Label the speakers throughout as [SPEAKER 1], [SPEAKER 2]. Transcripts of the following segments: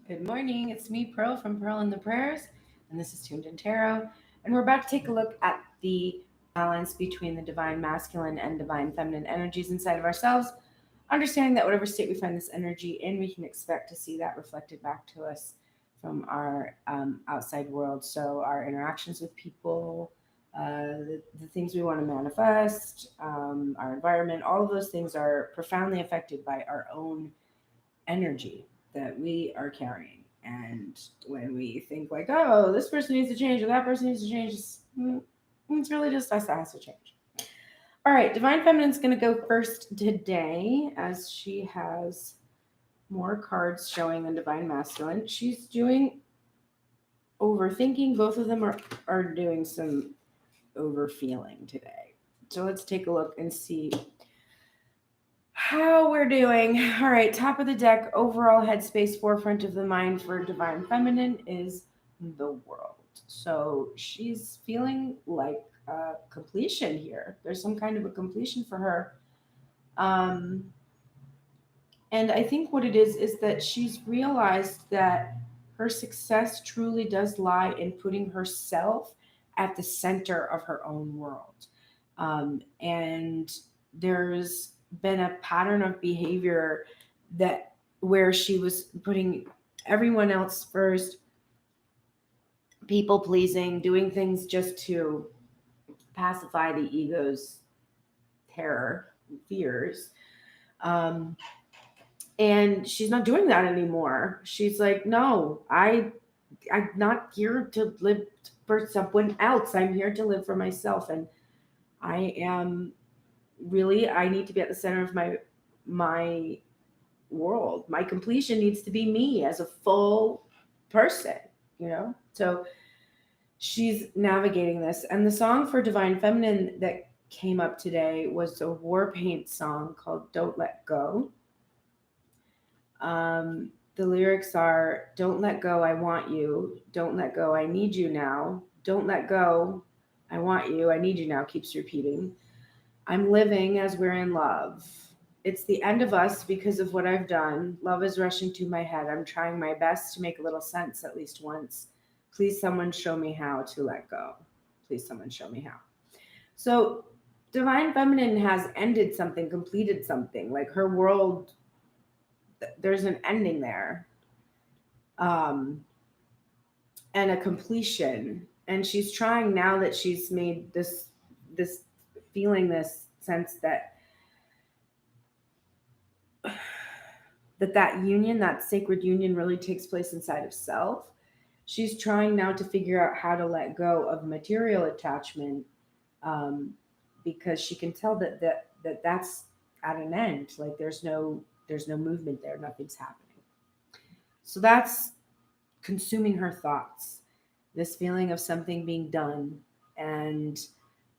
[SPEAKER 1] Good morning. It's me, Pearl from Pearl and the Prayers, and this is Tuned in Tarot. And we're about to take a look at the balance between the divine masculine and divine feminine energies inside of ourselves, understanding that whatever state we find this energy in, we can expect to see that reflected back to us from our outside world. So, our interactions with people, the things we want to manifest, our environment, all of those things are profoundly affected by our own energy that we are carrying. And when we think like, oh, this person needs to change or that person needs to change, it's really just us that has to change. All right, Divine Feminine's going to go first today as she has more cards showing than Divine Masculine. She's doing overthinking. Both of them are doing some overfeeling today. So let's take a look and see how we're doing. All right, top of the deck, overall headspace, forefront of the mind for Divine Feminine is the world. So she's feeling like completion here. There's some kind of a completion for her. Um, and I think what it is that she's realized that her success truly does lie in putting herself at the center of her own world. And there's been a pattern of behavior that where she was putting everyone else first, people pleasing, doing things just to pacify the ego's terror, fears. Um, and she's not doing that anymore. She's like, no, I'm not here to live for someone else. I'm here to live for myself, and I am really, I need to be at the center of my world. My completion needs to be me as a full person. So she's navigating this. And the song for Divine Feminine that came up today was a war paint song called Don't Let Go. The lyrics are, don't let go, I want you. Don't let go, I need you now. Don't let go, I want you, I need you now, keeps repeating. I'm living as we're in love. It's the end of us because of what I've done. Love is rushing to my head. I'm trying my best to make a little sense at least once. Please, someone show me how to let go. Please, someone show me how. So, Divine Feminine has ended something, completed something. Like her world, there's an ending there, um, and a completion. And she's trying now that she's made this feeling, this sense that union, that sacred union really takes place inside of self. She's trying now to figure out how to let go of material attachment, um, because she can tell that's at an end. Like there's no movement there, nothing's happening. So that's consuming her thoughts. This feeling of something being done, and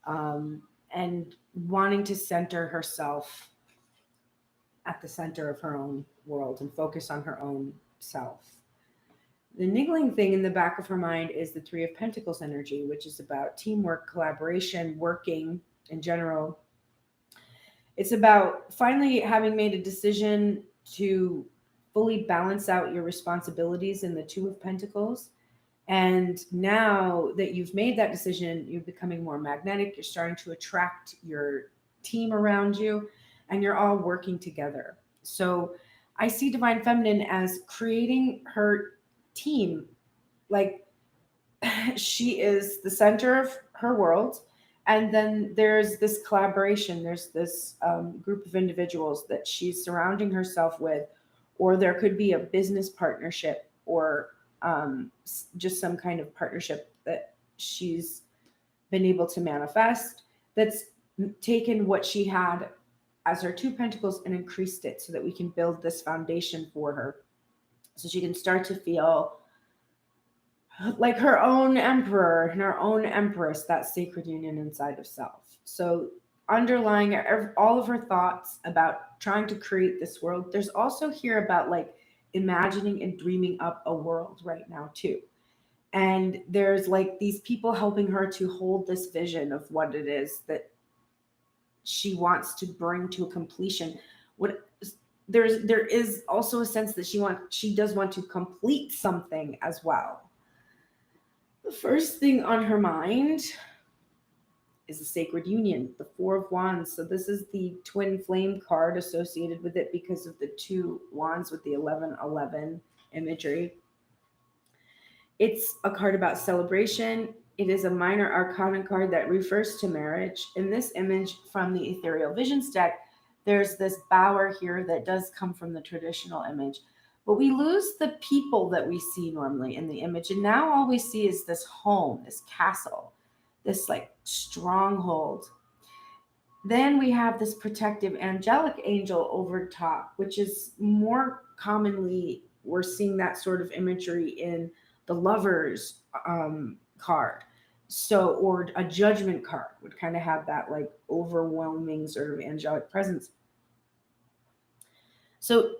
[SPEAKER 1] um, and wanting to center herself at the center of her own world and focus on her own self. The niggling thing in the back of her mind is the Three of Pentacles energy, which is about teamwork, collaboration, working in general. It's about finally having made a decision to fully balance out your responsibilities in the Two of Pentacles. And now that you've made that decision, you're becoming more magnetic. You're starting to attract your team around you, and you're all working together. So I see Divine Feminine as creating her team. Like she is the center of her world. And then there's this collaboration, there's this group of individuals that she's surrounding herself with, or there could be a business partnership, or just some kind of partnership that she's been able to manifest that's taken what she had as her Two Pentacles and increased it so that we can build this foundation for her, so she can start to feel like her own emperor and her own empress, that sacred union inside of self. So underlying all of her thoughts about trying to create this world, there's also here about like imagining and dreaming up a world right now too. And there's like these people helping her to hold this vision of what it is that she wants to bring to a completion. What there is also a sense that she does want to complete something as well. The first thing on her mind is the Sacred Union, the Four of Wands. So this is the twin flame card associated with it because of the two wands with the 1111 imagery. It's a card about celebration. It is a minor arcana card that refers to marriage. In this image from the Ethereal Visions deck, there's this bower here that does come from the traditional image. But we lose the people that we see normally in the image. And now all we see is this home, this castle, this like stronghold. Then we have this protective angelic angel over top, which is more commonly, we're seeing that sort of imagery in the Lovers card. So, or a Judgment card would kind of have that like overwhelming sort of angelic presence. So,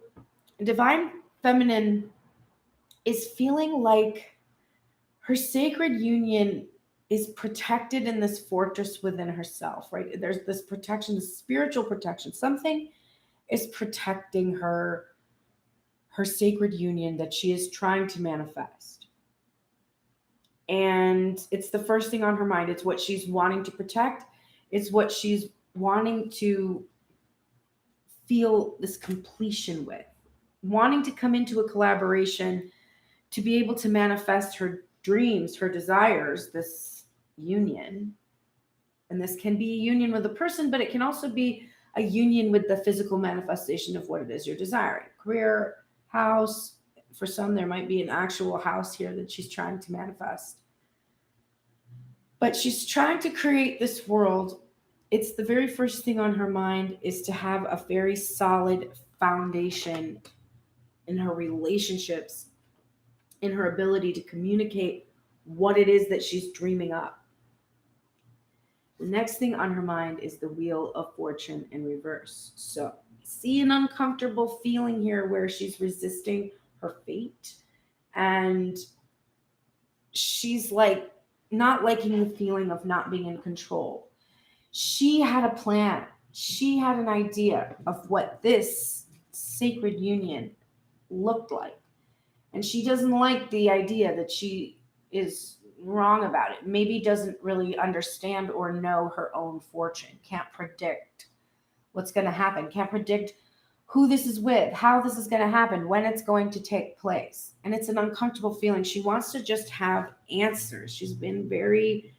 [SPEAKER 1] Divine Feminine is feeling like her sacred union is protected in this fortress within herself, right? There's this protection, this spiritual protection. Something is protecting her sacred union that she is trying to manifest. And it's the first thing on her mind. It's what she's wanting to protect. It's what she's wanting to feel this completion with, wanting to come into a collaboration to be able to manifest her dreams, her desires, this union. And this can be a union with a person, but it can also be a union with the physical manifestation of what it is you're desiring. Career, house. For some, there might be an actual house here that she's trying to manifest. But she's trying to create this world. It's the very first thing on her mind is to have a very solid foundation in her relationships, in her ability to communicate what it is that she's dreaming up. The next thing on her mind is the Wheel of Fortune in reverse. So see an uncomfortable feeling here where she's resisting her fate. And she's like not liking the feeling of not being in control. She had a plan. She had an idea of what this sacred union looked like. And she doesn't like the idea that she is wrong about it. Maybe doesn't really understand or know her own fortune. Can't predict what's going to happen. Can't predict who this is with, how this is going to happen, when it's going to take place. And it's an uncomfortable feeling. She wants to just have answers. She's been very...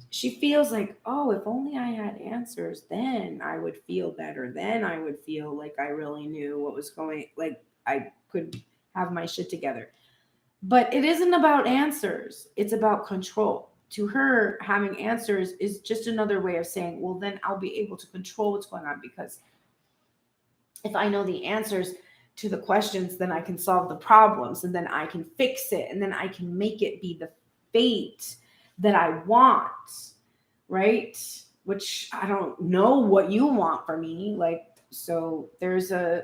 [SPEAKER 1] She feels like, oh, if only I had answers, then I would feel better. Then I would feel like I really knew what was going, like I could have my shit together. But it isn't about answers. It's about control. To her, having answers is just another way of saying, well, then I'll be able to control what's going on, because if I know the answers to the questions, then I can solve the problems, and then I can fix it, and then I can make it be the fate that I want, right? Which I don't know what you want for me. Like, so there's a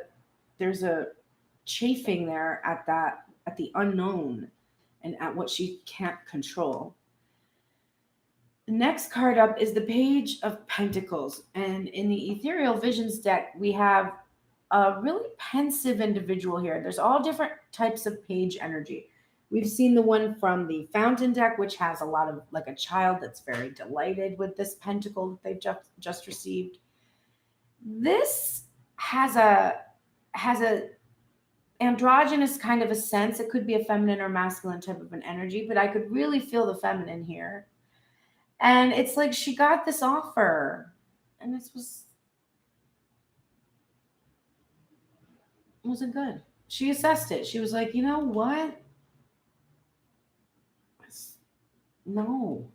[SPEAKER 1] chafing there at that, at the unknown and at what she can't control. The next card up is the Page of Pentacles. And in the Ethereal Visions deck, we have a really pensive individual here. There's all different types of page energy. We've seen the one from the Fountain deck, which has a lot of like a child that's very delighted with this pentacle that they've just received. This has a androgynous kind of a sense. It could be a feminine or masculine type of an energy, but I could really feel the feminine here. And it's like she got this offer, and it wasn't good. She assessed it. She was like, you know what? No.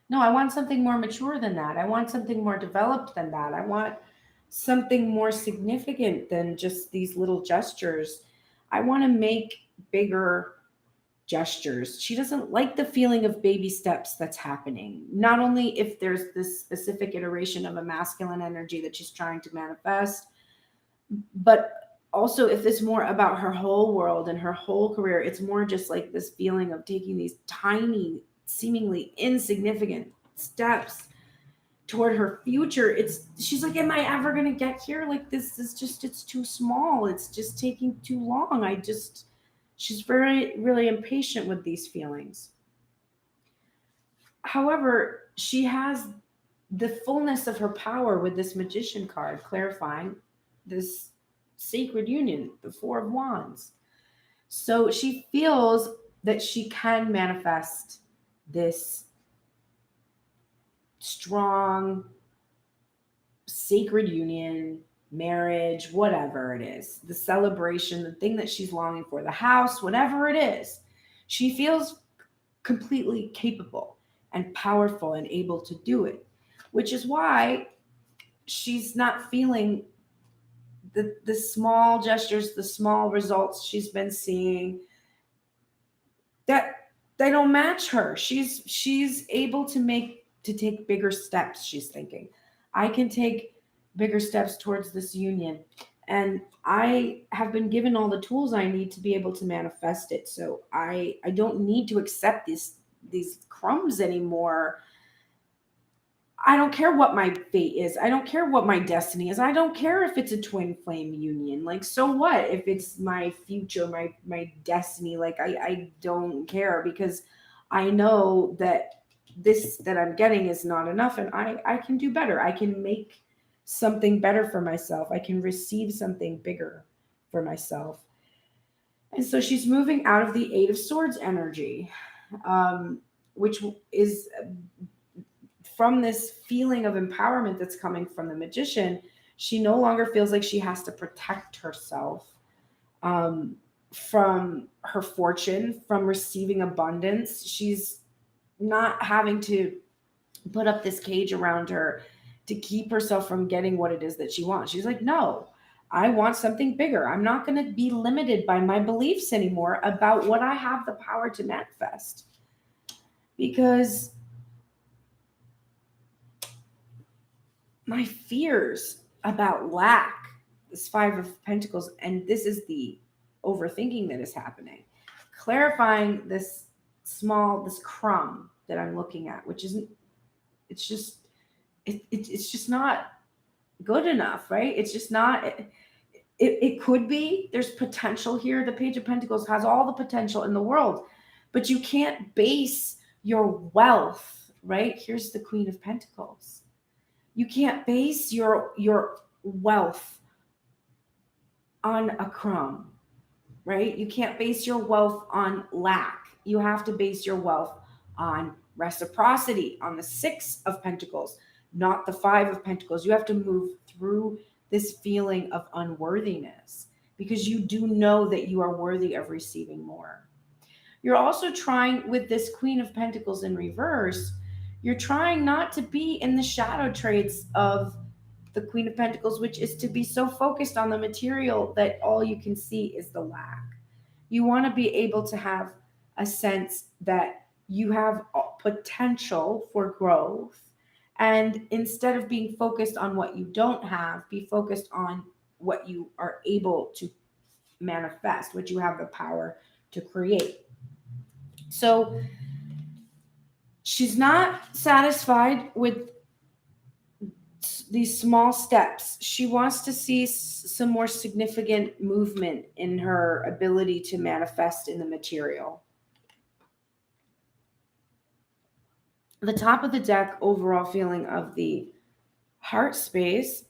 [SPEAKER 1] No, I want something more mature than that. I want something more developed than that. I want something more significant than just these little gestures. I want to make bigger gestures. She doesn't like the feeling of baby steps that's happening. Not only if there's this specific iteration of a masculine energy that she's trying to manifest, but also if it's more about her whole world and her whole career. It's more just like this feeling of taking these tiny, seemingly insignificant steps toward her future. She's like, am I ever going to get here? Like, this is just, it's too small. It's just taking too long. She's very, really impatient with these feelings. However, she has the fullness of her power with this magician card, clarifying this sacred union, the Four of Wands. So she feels that she can manifest this strong, sacred union, marriage, whatever it is, the celebration, the thing that she's longing for, the house, whatever it is. She feels completely capable and powerful and able to do it, which is why she's not feeling the small gestures, the small results she's been seeing, that they don't match her. She's able to take bigger steps. She's thinking, I can take bigger steps towards this union, and I have been given all the tools I need to be able to manifest it. So I don't need to accept these crumbs anymore. I don't care what my fate is. I don't care what my destiny is. I don't care if it's a twin flame union. Like, so what if it's my future, my destiny? Like, I don't care, because I know that this that I'm getting is not enough, and I can do better. I can make something better for myself. I can receive something bigger for myself. And so she's moving out of the Eight of Swords energy, which is from this feeling of empowerment that's coming from the magician. She no longer feels like she has to protect herself from her fortune, from receiving abundance. She's not having to put up this cage around her to keep herself from getting what it is that she wants. She's like, no, I want something bigger. I'm not going to be limited by my beliefs anymore about what I have the power to manifest. Because my fears about lack, this Five of Pentacles, and this is the overthinking that is happening, clarifying this crumb that I'm looking at, which isn't, it's just not good enough, right? It's just not, it could be, there's potential here. The Page of Pentacles has all the potential in the world, but you can't base your wealth, right? Here's the Queen of Pentacles. You can't base your wealth on a crumb, right? You can't base your wealth on lack. You have to base your wealth on reciprocity, on the Six of Pentacles, not the Five of Pentacles. You have to move through this feeling of unworthiness, because you do know that you are worthy of receiving more. You're also trying, with this Queen of Pentacles in reverse, you're trying not to be in the shadow traits of the Queen of Pentacles, which is to be so focused on the material that all you can see is the lack. You want to be able to have a sense that you have potential for growth. And instead of being focused on what you don't have, be focused on what you are able to manifest, what you have the power to create. So she's not satisfied with these small steps. She wants to see some more significant movement in her ability to manifest in the material. The top of the deck, overall feeling of the heart space,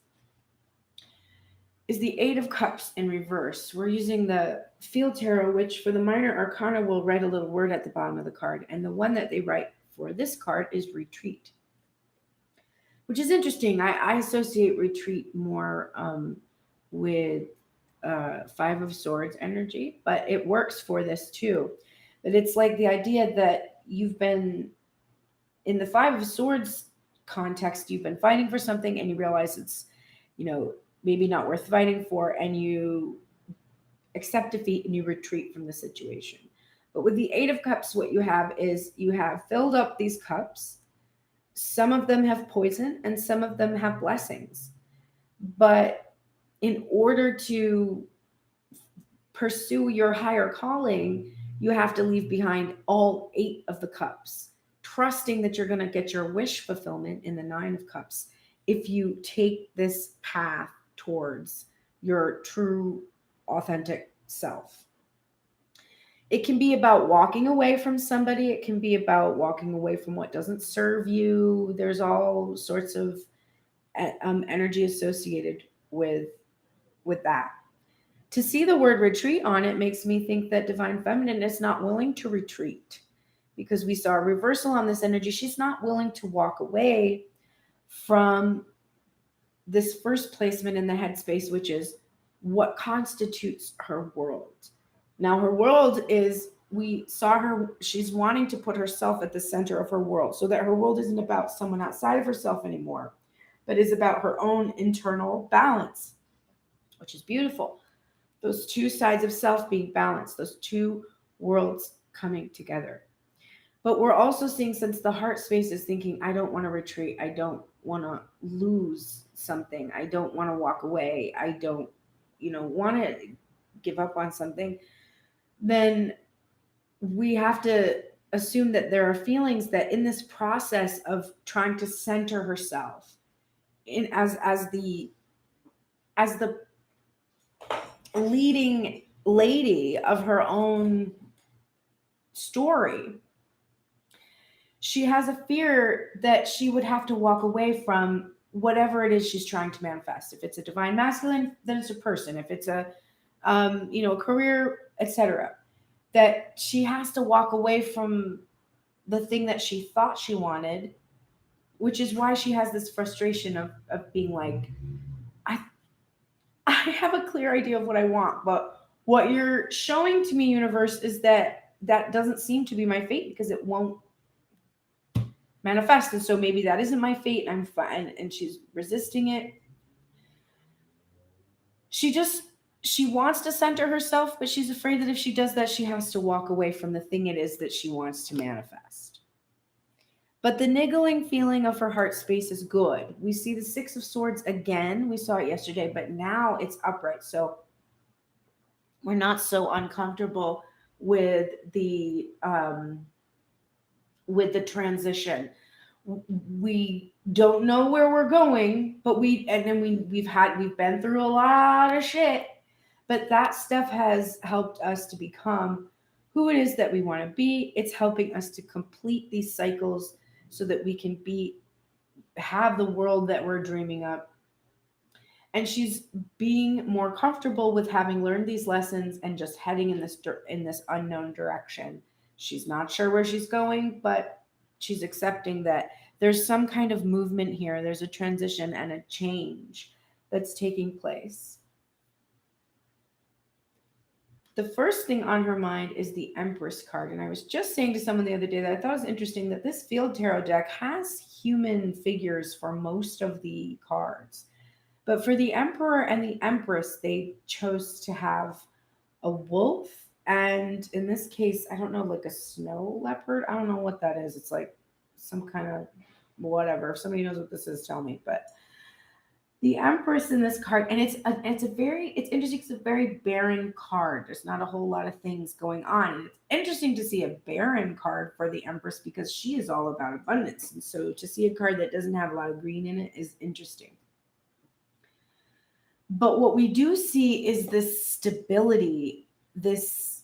[SPEAKER 1] is the Eight of Cups in reverse. We're using the Field Tarot, which for the minor arcana will write a little word at the bottom of the card. And the one that they write for this card is retreat, which is interesting. I associate retreat more with Five of Swords energy, but it works for this too. But it's like the idea that you've been in the Five of Swords context, you've been fighting for something and you realize it's, maybe not worth fighting for, and you accept defeat and you retreat from the situation. But with the Eight of Cups, what you have is you have filled up these cups. Some of them have poison and some of them have blessings. But in order to pursue your higher calling, you have to leave behind all 8 of the cups trusting that you're going to get your wish fulfillment in the Nine of Cups if you take this path towards your true, authentic self. It can be about walking away from somebody. It can be about walking away from what doesn't serve you. There's all sorts of energy associated with that. To see the word retreat on it makes me think that Divine Feminine is not willing to retreat, because we saw a reversal on this energy. She's not willing to walk away from this first placement in the headspace, which is what constitutes her world. Now, her world is, we saw her, she's wanting to put herself at the center of her world, so that her world isn't about someone outside of herself anymore, but is about her own internal balance, which is beautiful. Those two sides of self being balanced, those two worlds coming together. But we're also seeing, since the heart space is thinking, I don't want to retreat, I don't want to lose something, I don't want to walk away, I don't, want to give up on something, then we have to assume that there are feelings that in this process of trying to center herself in as the leading lady of her own story, she has a fear that she would have to walk away from whatever it is she's trying to manifest. If it's a divine masculine, then it's a person. If it's a career, etc., that she has to walk away from the thing that she thought she wanted, which is why she has this frustration of being like, I have a clear idea of what I want, but what you're showing to me, universe, is that doesn't seem to be my fate, because it won't manifest. And so maybe that isn't my fate. I'm fine. And she's resisting it. She wants to center herself, but she's afraid that if she does that, she has to walk away from the thing it is that she wants to manifest. But the niggling feeling of her heart space is good. We see the Six of Swords again. We saw it yesterday, but now it's upright. So we're not so uncomfortable with the transition. We don't know where we're going, but we've been through a lot of shit. But that stuff has helped us to become who it is that we want to be. It's helping us to complete these cycles so that we can have the world that we're dreaming of. And she's being more comfortable with having learned these lessons and just heading in this unknown direction. She's not sure where she's going, but she's accepting that there's some kind of movement here. There's a transition and a change that's taking place. The first thing on her mind is the Empress card. And I was just saying to someone the other day that I thought it was interesting that this field tarot deck has human figures for most of the cards. But for the Emperor and the Empress, they chose to have a wolf. And in this case, I don't know, like a snow leopard. I don't know what that is. It's like some kind of whatever. If somebody knows what this is, tell me. But the Empress in this card, and it's interesting. It's a very barren card. There's not a whole lot of things going on. And it's interesting to see a barren card for the Empress because she is all about abundance. And so to see a card that doesn't have a lot of green in it is interesting. But what we do see is this stability, this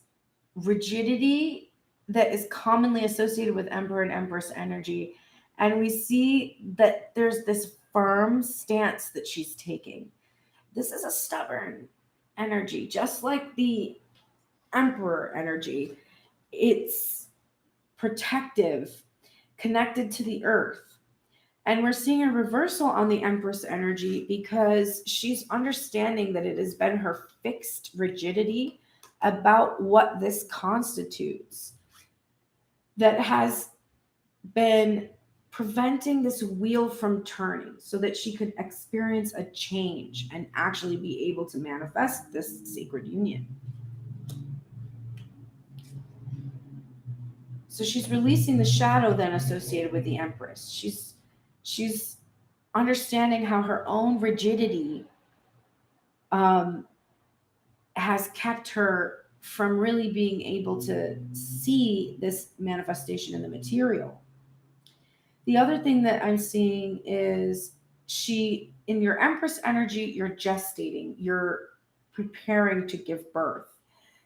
[SPEAKER 1] rigidity that is commonly associated with Emperor and Empress energy. And we see that there's this firm stance that she's taking. This is a stubborn energy, just like the Emperor energy. It's protective, connected to the earth. And we're seeing a reversal on the Empress energy because she's understanding that it has been her fixed rigidity about what this constitutes that has been preventing this wheel from turning so that she could experience a change and actually be able to manifest this sacred union. So she's releasing the shadow then associated with the Empress. She's understanding how her own rigidity has kept her from really being able to see this manifestation in the material. The other thing that I'm seeing is in your Empress energy, you're gestating, you're preparing to give birth.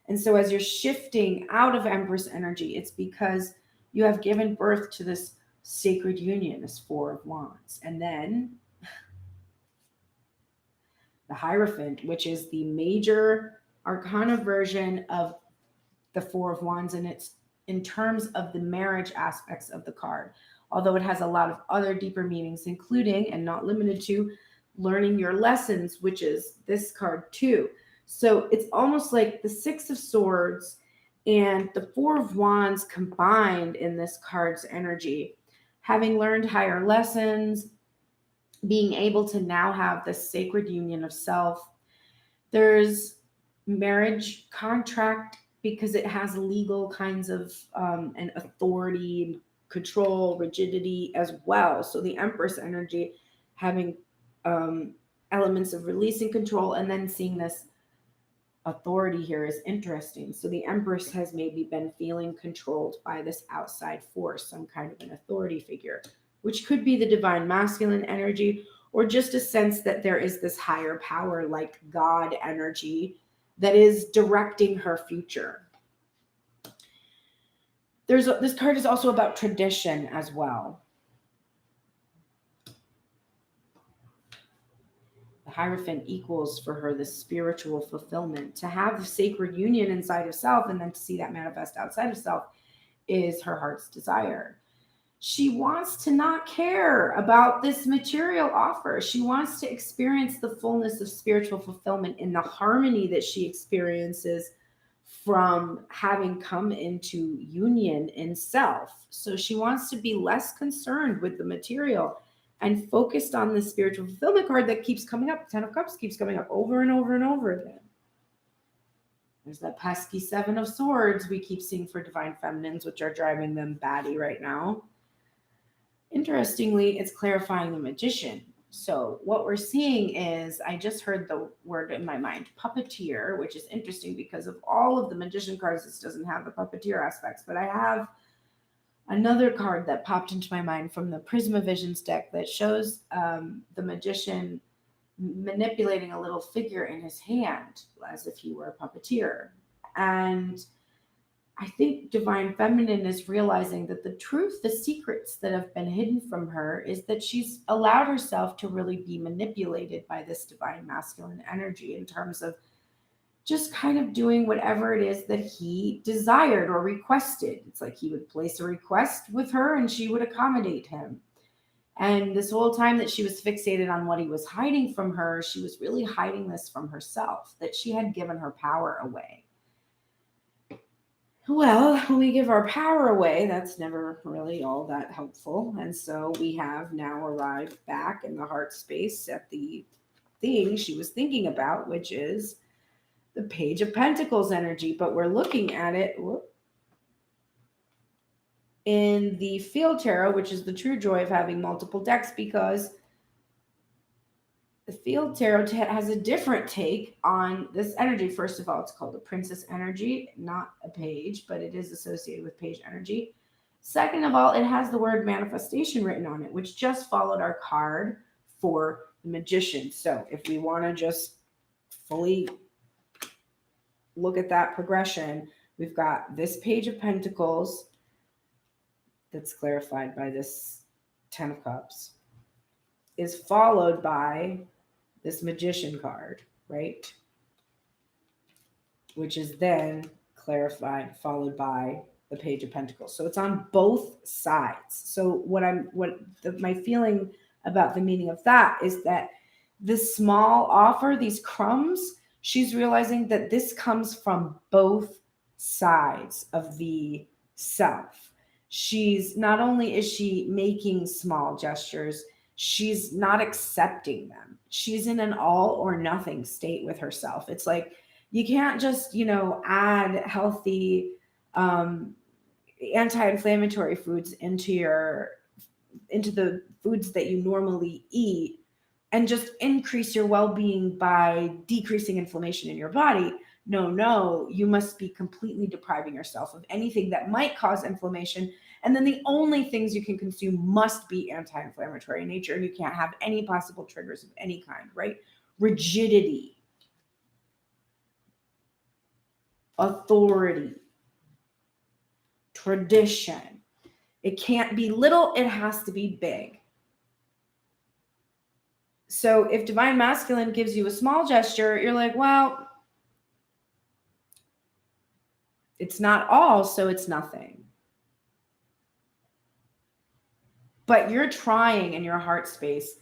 [SPEAKER 1] And so as you're shifting out of Empress energy, it's because you have given birth to this sacred union, this Four of Wands. And then the Hierophant, which is the major arcana version of the Four of Wands, and it's in terms of the marriage aspects of the card, although it has a lot of other deeper meanings, including and not limited to learning your lessons, which is this card too. So it's almost like the Six of Swords and the Four of Wands combined in this card's energy. Having learned higher lessons, being able to now have this sacred union of self. There's marriage contract because it has legal kinds of and authority, control, rigidity as well. So the Empress energy having elements of releasing control and then seeing this authority here is interesting. So the Empress has maybe been feeling controlled by this outside force, some kind of an authority figure, which could be the divine masculine energy, or just a sense that there is this higher power like God energy that is directing her future. This card is also about tradition as well. The Hierophant equals for her the spiritual fulfillment. To have the sacred union inside of self and then to see that manifest outside of self is her heart's desire. She wants to not care about this material offer. She wants to experience the fullness of spiritual fulfillment in the harmony that she experiences from having come into union in self. So she wants to be less concerned with the material and focused on the spiritual fulfillment card that keeps coming up. Ten of Cups keeps coming up over and over and over again. There's that pesky Seven of Swords we keep seeing for divine feminines, which are driving them batty right now. Interestingly, it's clarifying the Magician. So what we're seeing is, I just heard the word in my mind, puppeteer, which is interesting because of all of the Magician cards, this doesn't have the puppeteer aspects, but I have another card that popped into my mind from the Prisma Visions deck that shows the Magician manipulating a little figure in his hand as if he were a puppeteer. And I think Divine Feminine is realizing that the truth, the secrets that have been hidden from her is that she's allowed herself to really be manipulated by this Divine Masculine energy in terms of just kind of doing whatever it is that he desired or requested. It's like he would place a request with her and she would accommodate him. And this whole time that she was fixated on what he was hiding from her, she was really hiding this from herself, that she had given her power away. Well, when we give our power away, that's never really all that helpful. And so we have now arrived back in the heart space at the thing she was thinking about, which is the Page of Pentacles energy. But we're looking at it in the Field Tarot, which is the true joy of having multiple decks, because the Field Tarot has a different take on this energy. First of all, it's called the Princess energy, not a page, but it is associated with page energy. Second of all, it has the word manifestation written on it, which just followed our card for the Magician. So if we want to just fully look at that progression, we've got this Page of Pentacles that's clarified by this Ten of Cups, is followed by this Magician card, right? Which is then clarified, followed by the Page of Pentacles. So it's on both sides. So my feeling about the meaning of that is that this small offer, these crumbs, she's realizing that this comes from both sides of the self. She's not only is she making small gestures, she's not accepting them. She's in an all or nothing state with herself. It's like you can't just, add healthy anti-inflammatory foods into the foods that you normally eat and just increase your well-being by decreasing inflammation in your body. No, you must be completely depriving yourself of anything that might cause inflammation. And then the only things you can consume must be anti-inflammatory in nature, and you can't have any possible triggers of any kind, right? Rigidity, authority, tradition. It can't be little, it has to be big. So if divine masculine gives you a small gesture, you're like, well, it's not all, so it's nothing. But you're trying in your heart space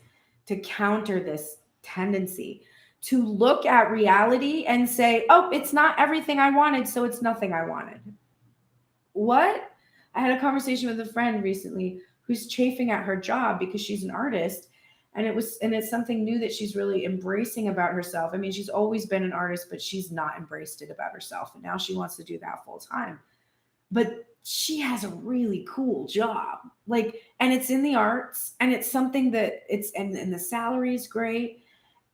[SPEAKER 1] to counter this tendency to look at reality and say, oh, it's not everything I wanted, so it's nothing I wanted. What? I had a conversation with a friend recently who's chafing at her job because she's an artist, and it's something new that she's really embracing about herself. I mean, she's always been an artist, but she's not embraced it about herself, and now she wants to do that full time. But she has a really cool job, like, and it's in the arts, and it's something that and the salary is great.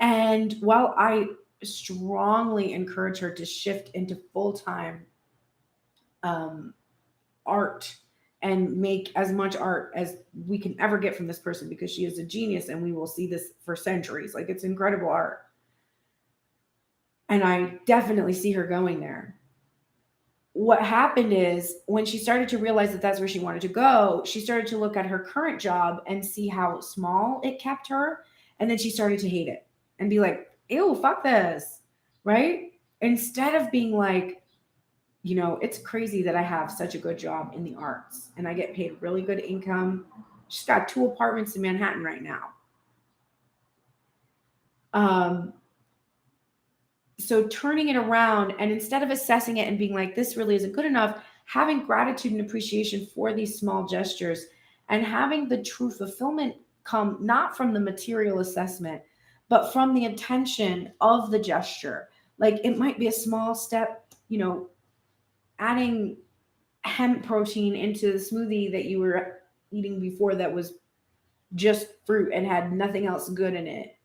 [SPEAKER 1] And while I strongly encourage her to shift into full-time art and make as much art as we can ever get from this person, because she is a genius and we will see this for centuries, like, it's incredible art, and I definitely see her going there. What happened is, when she started to realize that that's where she wanted to go, she started to look at her current job and see how small it kept her. And then she started to hate it and be like, ew, fuck this, right? Instead of being like, it's crazy that I have such a good job in the arts and I get paid really good income. She's got 2 apartments in Manhattan right now. So turning it around, and instead of assessing it and being like, this really isn't good enough, having gratitude and appreciation for these small gestures, and having the true fulfillment come not from the material assessment, but from the intention of the gesture. Like, it might be a small step, adding hemp protein into the smoothie that you were eating before that was just fruit and had nothing else good in it.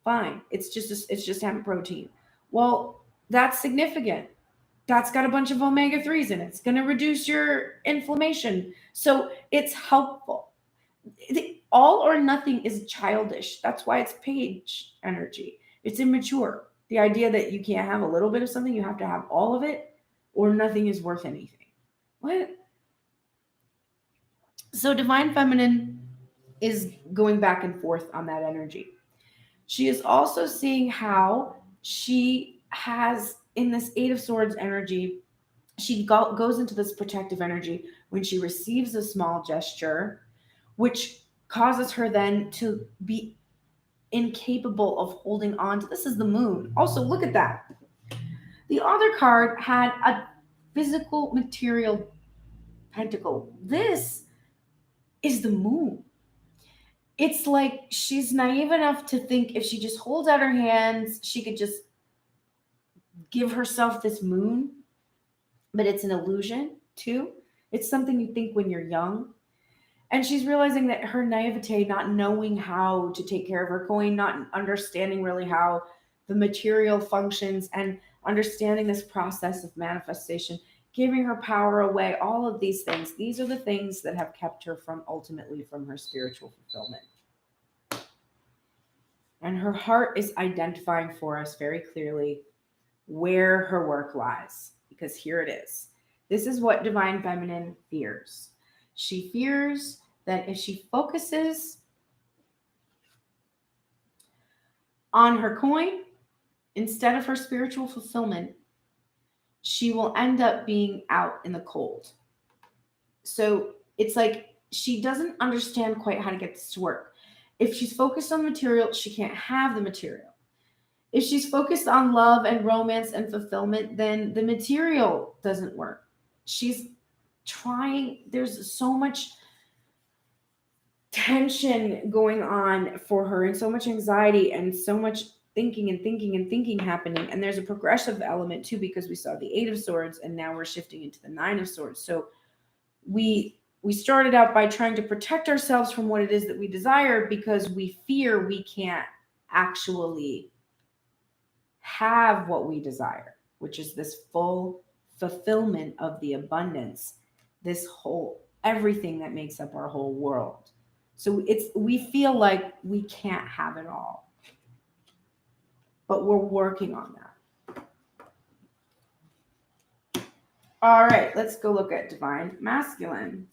[SPEAKER 1] Fine. It's just hemp protein. Well, that's significant. That's got a bunch of omega-3s in it. It's going to reduce your inflammation. So it's helpful. All or nothing is childish. That's why it's page energy. It's immature. The idea that you can't have a little bit of something, you have to have all of it, or nothing is worth anything. What? So divine feminine is going back and forth on that energy. She is also seeing how she has, in this 8 of Swords energy, she goes into this protective energy when she receives a small gesture, which causes her then to be incapable of holding on to. This is the moon. Also, look at that. The other card had a physical material pentacle. This is the moon. It's like she's naive enough to think if she just holds out her hands, she could just give herself this moon. But it's an illusion too. It's something you think when you're young. And she's realizing that her naivete, not knowing how to take care of her coin, not understanding really how the material functions, and understanding this process of manifestation, giving her power away, all of these things. These are the things that have kept her ultimately from her spiritual fulfillment. And her heart is identifying for us very clearly where her work lies, because here it is. This is what divine feminine fears. She fears that if she focuses on her coin instead of her spiritual fulfillment, she will end up being out in the cold. So it's like she doesn't understand quite how to get this to work. If she's focused on the material, she can't have the material. If she's focused on love and romance and fulfillment, then the material doesn't work. She's trying, there's so much tension going on for her, and so much anxiety, and so much thinking happening. And there's a progressive element too, because we saw the 8 of Swords and now we're shifting into the 9 of Swords. So we started out by trying to protect ourselves from what it is that we desire, because we fear we can't actually have what we desire, which is this full fulfillment of the abundance, this whole everything that makes up our whole world. So we feel like we can't have it all, but we're working on that. All right, let's go look at divine masculine.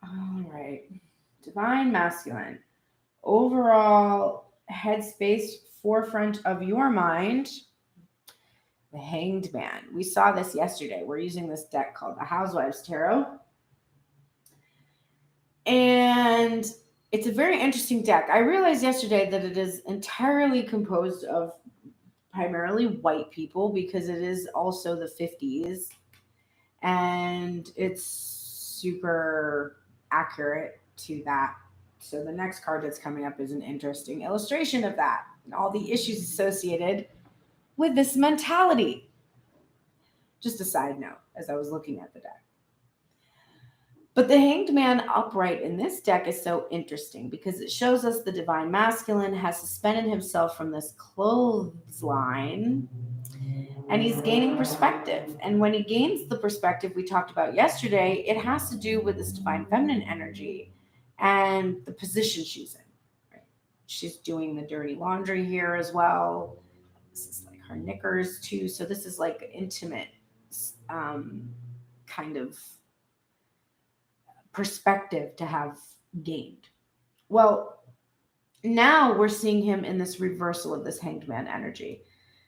[SPEAKER 1] All right, divine masculine. Overall headspace, forefront of your mind, the Hanged Man. We saw this yesterday. We're using this deck called the Housewives Tarot. And it's a very interesting deck. I realized yesterday that it is entirely composed of primarily white people because it is also the 50s. And it's super accurate to that. So the next card that's coming up is an interesting illustration of that and all the issues associated with this mentality. Just a side note as I was looking at the deck. But the Hanged Man upright in this deck is so interesting because it shows us the divine masculine has suspended himself from this clothesline and he's gaining perspective. And when he gains the perspective we talked about yesterday, it has to do with this divine feminine energy and the position she's in. Right? She's doing the dirty laundry here as well. This is like her knickers too. So this is like intimate kind of perspective to have gained. Well, now we're seeing him in this reversal of this Hanged Man energy.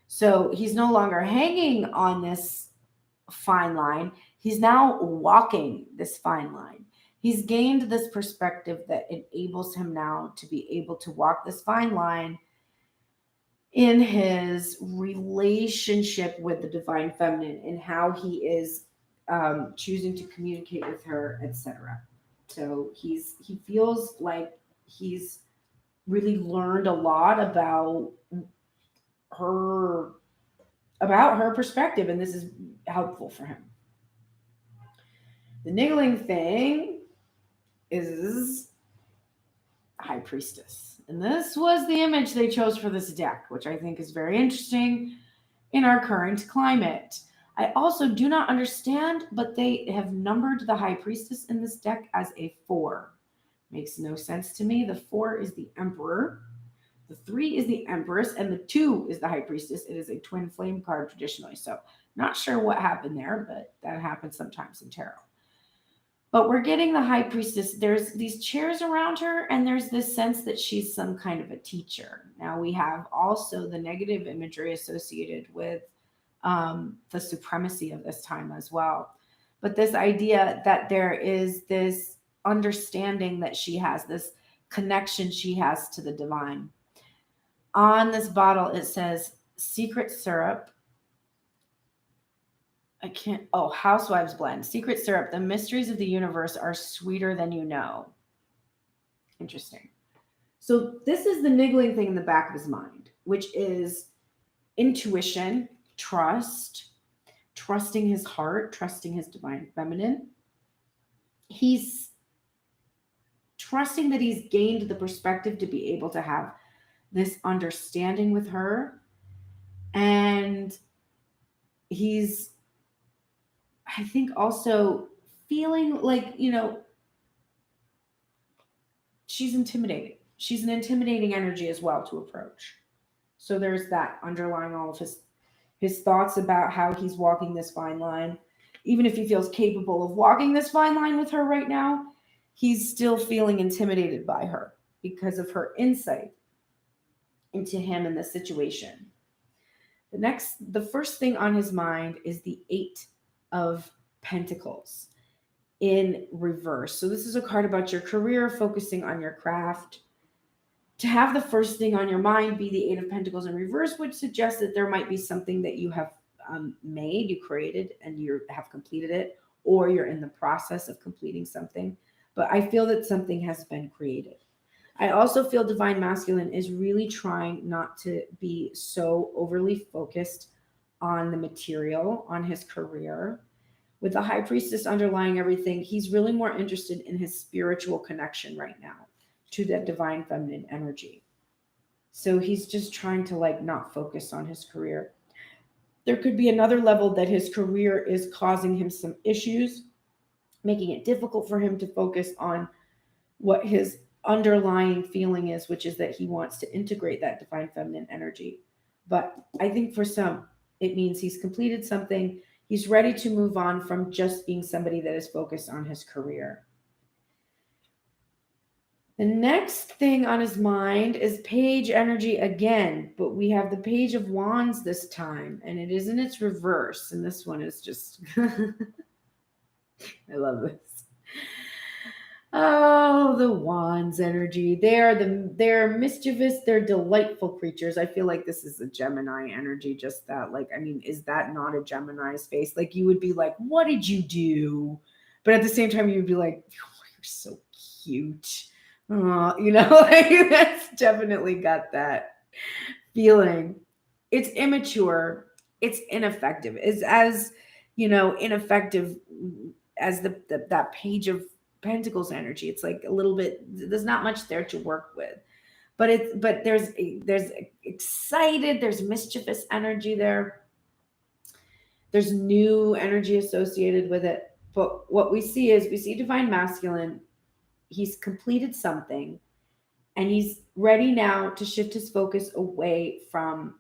[SPEAKER 1] So he's no longer hanging on this fine line. He's now walking this fine line. He's gained this perspective that enables him now to be able to walk this fine line in his relationship with the divine feminine and how he is choosing to communicate with her, etc. So he feels like he's really learned a lot about her perspective, and this is helpful for him. The niggling thing is High Priestess, and this was the image they chose for this deck, which I think is very interesting in our current climate. I also do not understand, but they have numbered the High Priestess in this deck as a 4. Makes no sense to me. The 4 is the Emperor, the 3 is the Empress, and the 2 is the High Priestess. It is a twin flame card traditionally, so not sure what happened there, but that happens sometimes in tarot. But we're getting the High Priestess. There's these chairs around her, and there's this sense that she's some kind of a teacher. Now we have also the negative imagery associated with the supremacy of this time as well. But this idea that there is this understanding that she has, this connection she has to the divine. On this bottle, it says secret syrup. Housewives blend. Secret syrup. The mysteries of the universe are sweeter than you know. Interesting. So this is the niggling thing in the back of his mind, which is intuition, trusting his heart, trusting his divine feminine. He's trusting that he's gained the perspective to be able to have this understanding with her. And he's, I think, also feeling like, she's intimidating. She's an intimidating energy as well to approach. So there's that underlying all of his thoughts about how he's walking this fine line. Even if he feels capable of walking this fine line with her right now, he's still feeling intimidated by her because of her insight into him and the situation. The first thing on his mind is the 8 of Pentacles in reverse. So this is a card about your career, focusing on your craft. To have the first thing on your mind be the 8 of Pentacles in reverse would suggest that there might be something that you have made, you created, and you have completed it, or you're in the process of completing something. But I feel that something has been created. I also feel divine masculine is really trying not to be so overly focused on the material, on his career, With the high priestess underlying everything, he's really more interested in his spiritual connection right now to that divine feminine energy. So he's just trying to like not focus on his career. There could be another level that his career is causing him some issues, making it difficult for him to focus on what his underlying feeling is, which is that he wants to integrate that divine feminine energy. But I think for some, it means he's completed something. He's ready to move on from just being somebody that is focused on his career. The next thing on his mind is page energy again, but we have the page of wands this time, and it is in its reverse. And this one is just, I love this. Oh, the wands energy. They're mischievous, they're delightful creatures. I feel like this is a Gemini energy, just that. Like, I mean, is that not a Gemini's face? Like, you would be like, what did you do? But at the same time, you'd be like, oh, you're so cute. Like that's definitely got that feeling. It's immature, it's ineffective. It's as, ineffective as that page of Pentacles energy. It's like a little bit, there's not much there to work with. But there's excited, there's mischievous energy there. There's new energy associated with it. But what we see divine masculine. He's completed something and he's ready now to shift his focus away from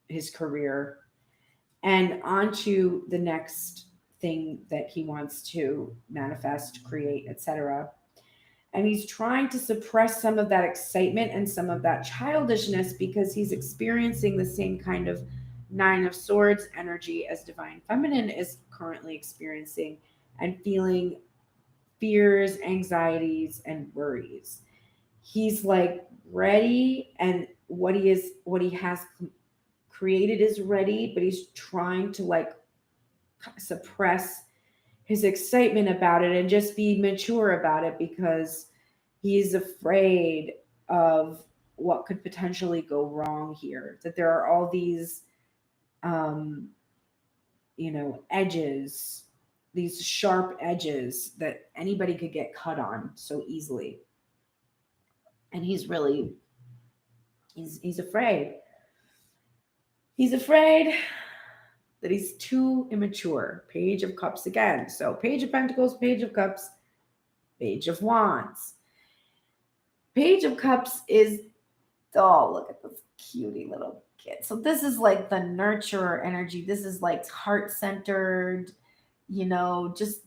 [SPEAKER 1] his career and onto the next thing that he wants to manifest, create, etc. And he's trying to suppress some of that excitement and some of that childishness because he's experiencing the same kind of Nine of Swords energy as divine feminine is currently experiencing and feeling fears, anxieties, and worries. He's like ready, and what he has created is ready, but he's trying to like suppress his excitement about it and just be mature about it because he's afraid of what could potentially go wrong here. That there are all these, edges, these sharp edges that anybody could get cut on so easily. And he's afraid. He's afraid that he's too immature. Page of Cups again. So Page of Pentacles, Page of Cups, Page of Wands. Page of Cups is, oh, look at this cutie little kid. So this is like the nurturer energy. This is like heart-centered, just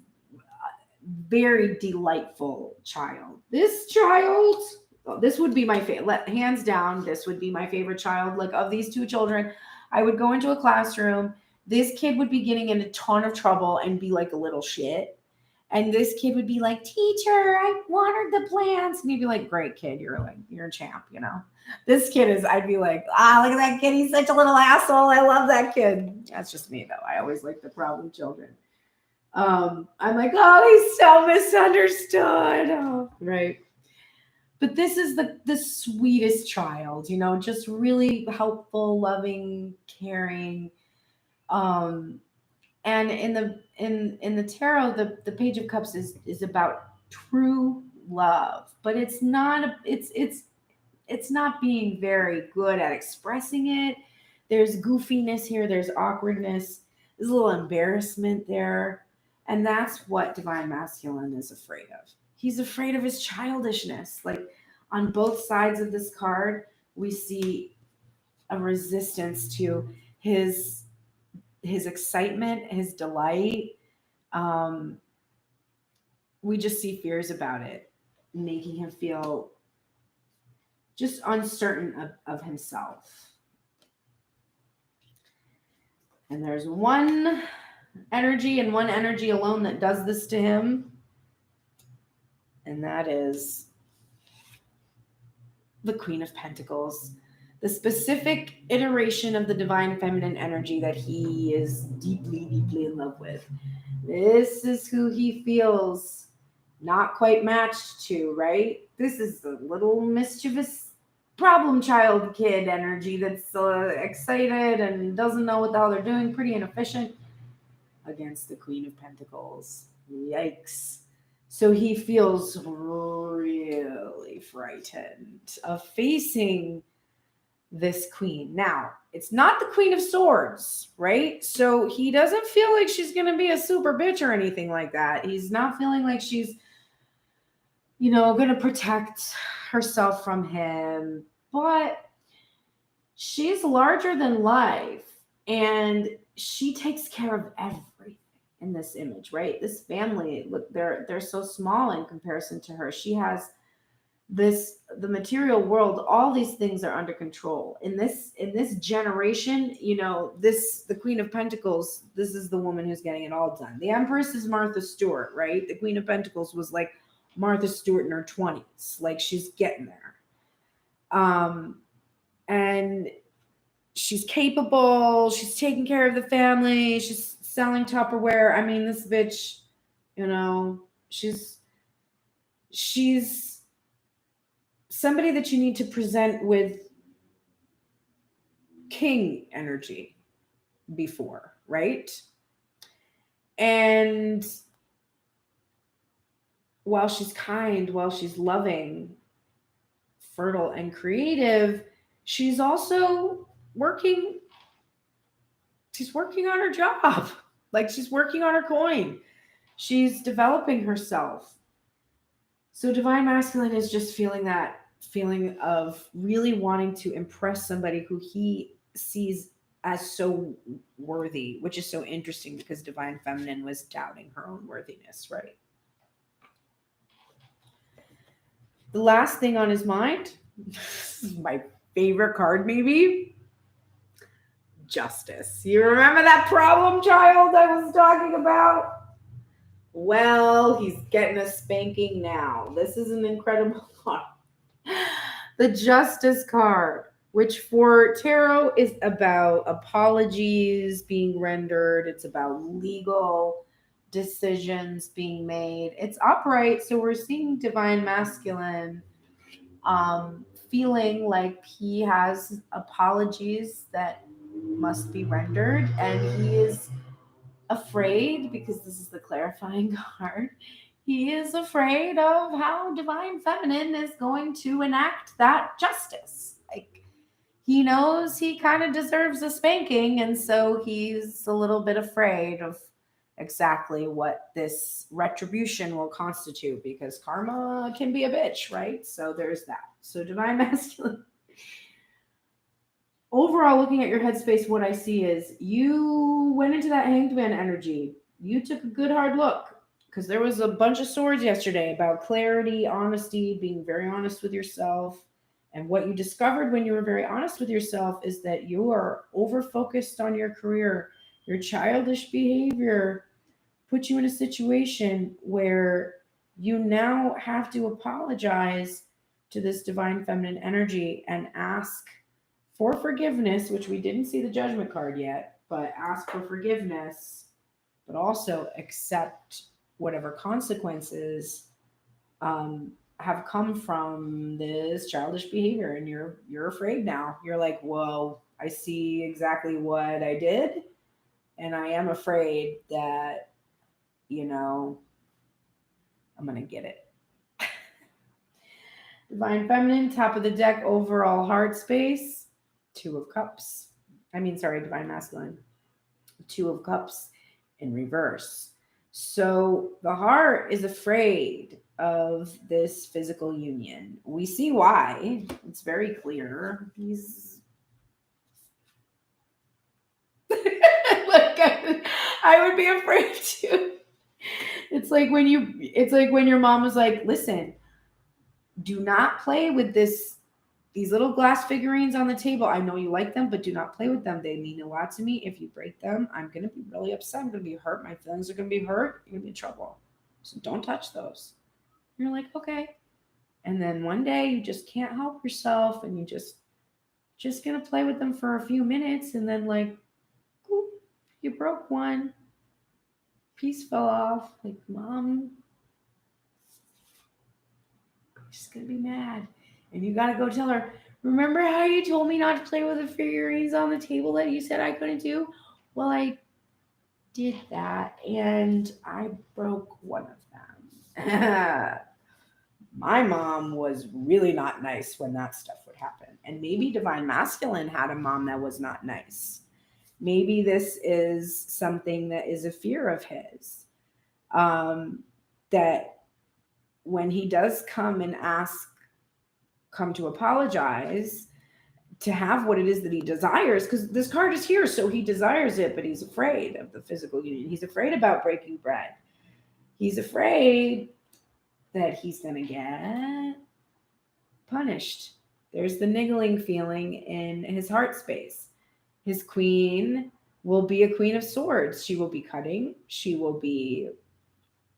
[SPEAKER 1] very delightful child. This child, this would be my favorite, hands down, this would be my favorite child. Like of these two children, I would go into a classroom. This kid would be getting in a ton of trouble and be like a little shit. And this kid would be like, teacher, I watered the plants. And he'd be like, great kid, you're a champ, This kid is, I'd be like, look at that kid. He's such a little asshole. I love that kid. That's just me though. I always like the problem children. I'm like, oh, he's so misunderstood. Oh, right. But this is the sweetest child, just really helpful, loving, caring. And in the tarot, the Page of Cups is about true love, but it's not being very good at expressing it. There's goofiness here, there's awkwardness, there's a little embarrassment there. And that's what divine masculine is afraid of. He's afraid of his childishness. Like on both sides of this card, we see a resistance to his excitement, his delight. We just see fears about it, making him feel just uncertain of himself. And there's one energy and one energy alone that does this to him. And that is the Queen of Pentacles. The specific iteration of the divine feminine energy that he is deeply, deeply in love with. This is who he feels not quite matched to, right? This is the little mischievous problem child kid energy that's excited and doesn't know what the hell they're doing, pretty inefficient. against the Queen of Pentacles. Yikes. So he feels really frightened of facing this queen. Now, it's not the Queen of Swords, right? So he doesn't feel like she's going to be a super bitch or anything like that. He's not feeling like she's, going to protect herself from him. But she's larger than life, and she takes care of everything in this image, right? This family, look, they're so small in comparison to her. She has the material world, all these things are under control. In this generation, the Queen of Pentacles, this is the woman who's getting it all done. The Empress is Martha Stewart, right? The Queen of Pentacles was like Martha Stewart in her 20s. Like, she's getting there. And she's capable, she's taking care of the family, she's selling Tupperware. I mean, this bitch, she's somebody that you need to present with king energy before, right? And while she's kind, while she's loving, fertile, and creative, she's also working on her job. Like, she's working on her coin. She's developing herself. So Divine Masculine is just feeling that feeling of really wanting to impress somebody who he sees as so worthy, which is so interesting because Divine Feminine was doubting her own worthiness, right? The last thing on his mind, this is my favorite card maybe, Justice. You remember that problem child I was talking about? Well, he's getting a spanking now. This is an incredible card. The Justice card, which for tarot is about apologies being rendered. It's about legal decisions being made. It's upright, so we're seeing Divine Masculine feeling like he has apologies that must be rendered, and he is afraid, because this is the clarifying card, he is afraid of how Divine Feminine is going to enact that justice. Like, he knows he kind of deserves a spanking, and so he's a little bit afraid of exactly what this retribution will constitute, because karma can be a bitch, right? So there's that. So Divine Masculine. Overall, looking at your headspace, what I see is you went into that Hanged Man energy. You took a good hard look, because there was a bunch of swords yesterday about clarity, honesty, being very honest with yourself. And what you discovered when you were very honest with yourself is that you are over-focused on your career. Your childish behavior put you in a situation where you now have to apologize to this Divine Feminine energy and ask for forgiveness, which we didn't see the Judgment card yet, but ask for forgiveness, but also accept whatever consequences have come from this childish behavior. And you're afraid now. You're like, whoa, I see exactly what I did, and I am afraid that, I'm going to get it. Divine Feminine, top of the deck, overall heart space, Two of Cups. Divine Masculine. Two of Cups in reverse. So the heart is afraid of this physical union. We see why. It's very clear. He's like, I would be afraid too. It's like when your mom was like, listen, do not play with these little glass figurines on the table. I know you like them, but do not play with them. They mean a lot to me. If you break them, I'm going to be really upset. I'm going to be hurt. My feelings are going to be hurt. You're going to be in trouble. So don't touch those. You're like, okay. And then one day you just can't help yourself, and you just going to play with them for a few minutes. And then like, whoop, you broke one. Piece fell off. Like, Mom, she's going to be mad. And you got to go tell her, remember how you told me not to play with the figurines on the table that you said I couldn't do? Well, I did that and I broke one of them. My mom was really not nice when that stuff would happen. And maybe Divine Masculine had a mom that was not nice. Maybe this is something that is a fear of his. That when he does come and come to apologize, to have what it is that he desires, because this card is here, so he desires it, but he's afraid of the physical union. He's afraid about breaking bread. He's afraid that he's going to get punished. There's the niggling feeling in his heart space. His queen will be a queen of swords. She will be cutting. She will be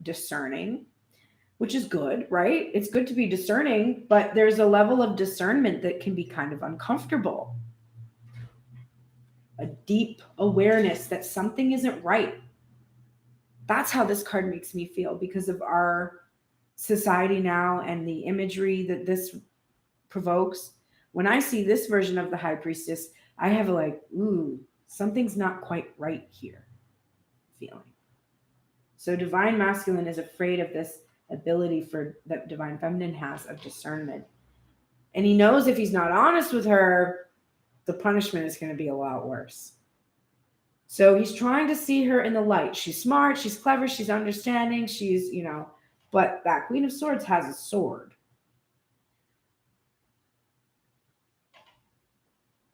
[SPEAKER 1] discerning, which is good, right? It's good to be discerning, but there's a level of discernment that can be kind of uncomfortable. A deep awareness that something isn't right. That's how this card makes me feel because of our society now and the imagery that this provokes. When I see this version of the High Priestess, I have a like, ooh, something's not quite right here feeling. So Divine Masculine is afraid of this ability that Divine Feminine has of discernment. And he knows if he's not honest with her, the punishment is going to be a lot worse. So he's trying to see her in the light. She's smart, she's clever, she's understanding, she's, but that Queen of Swords has a sword.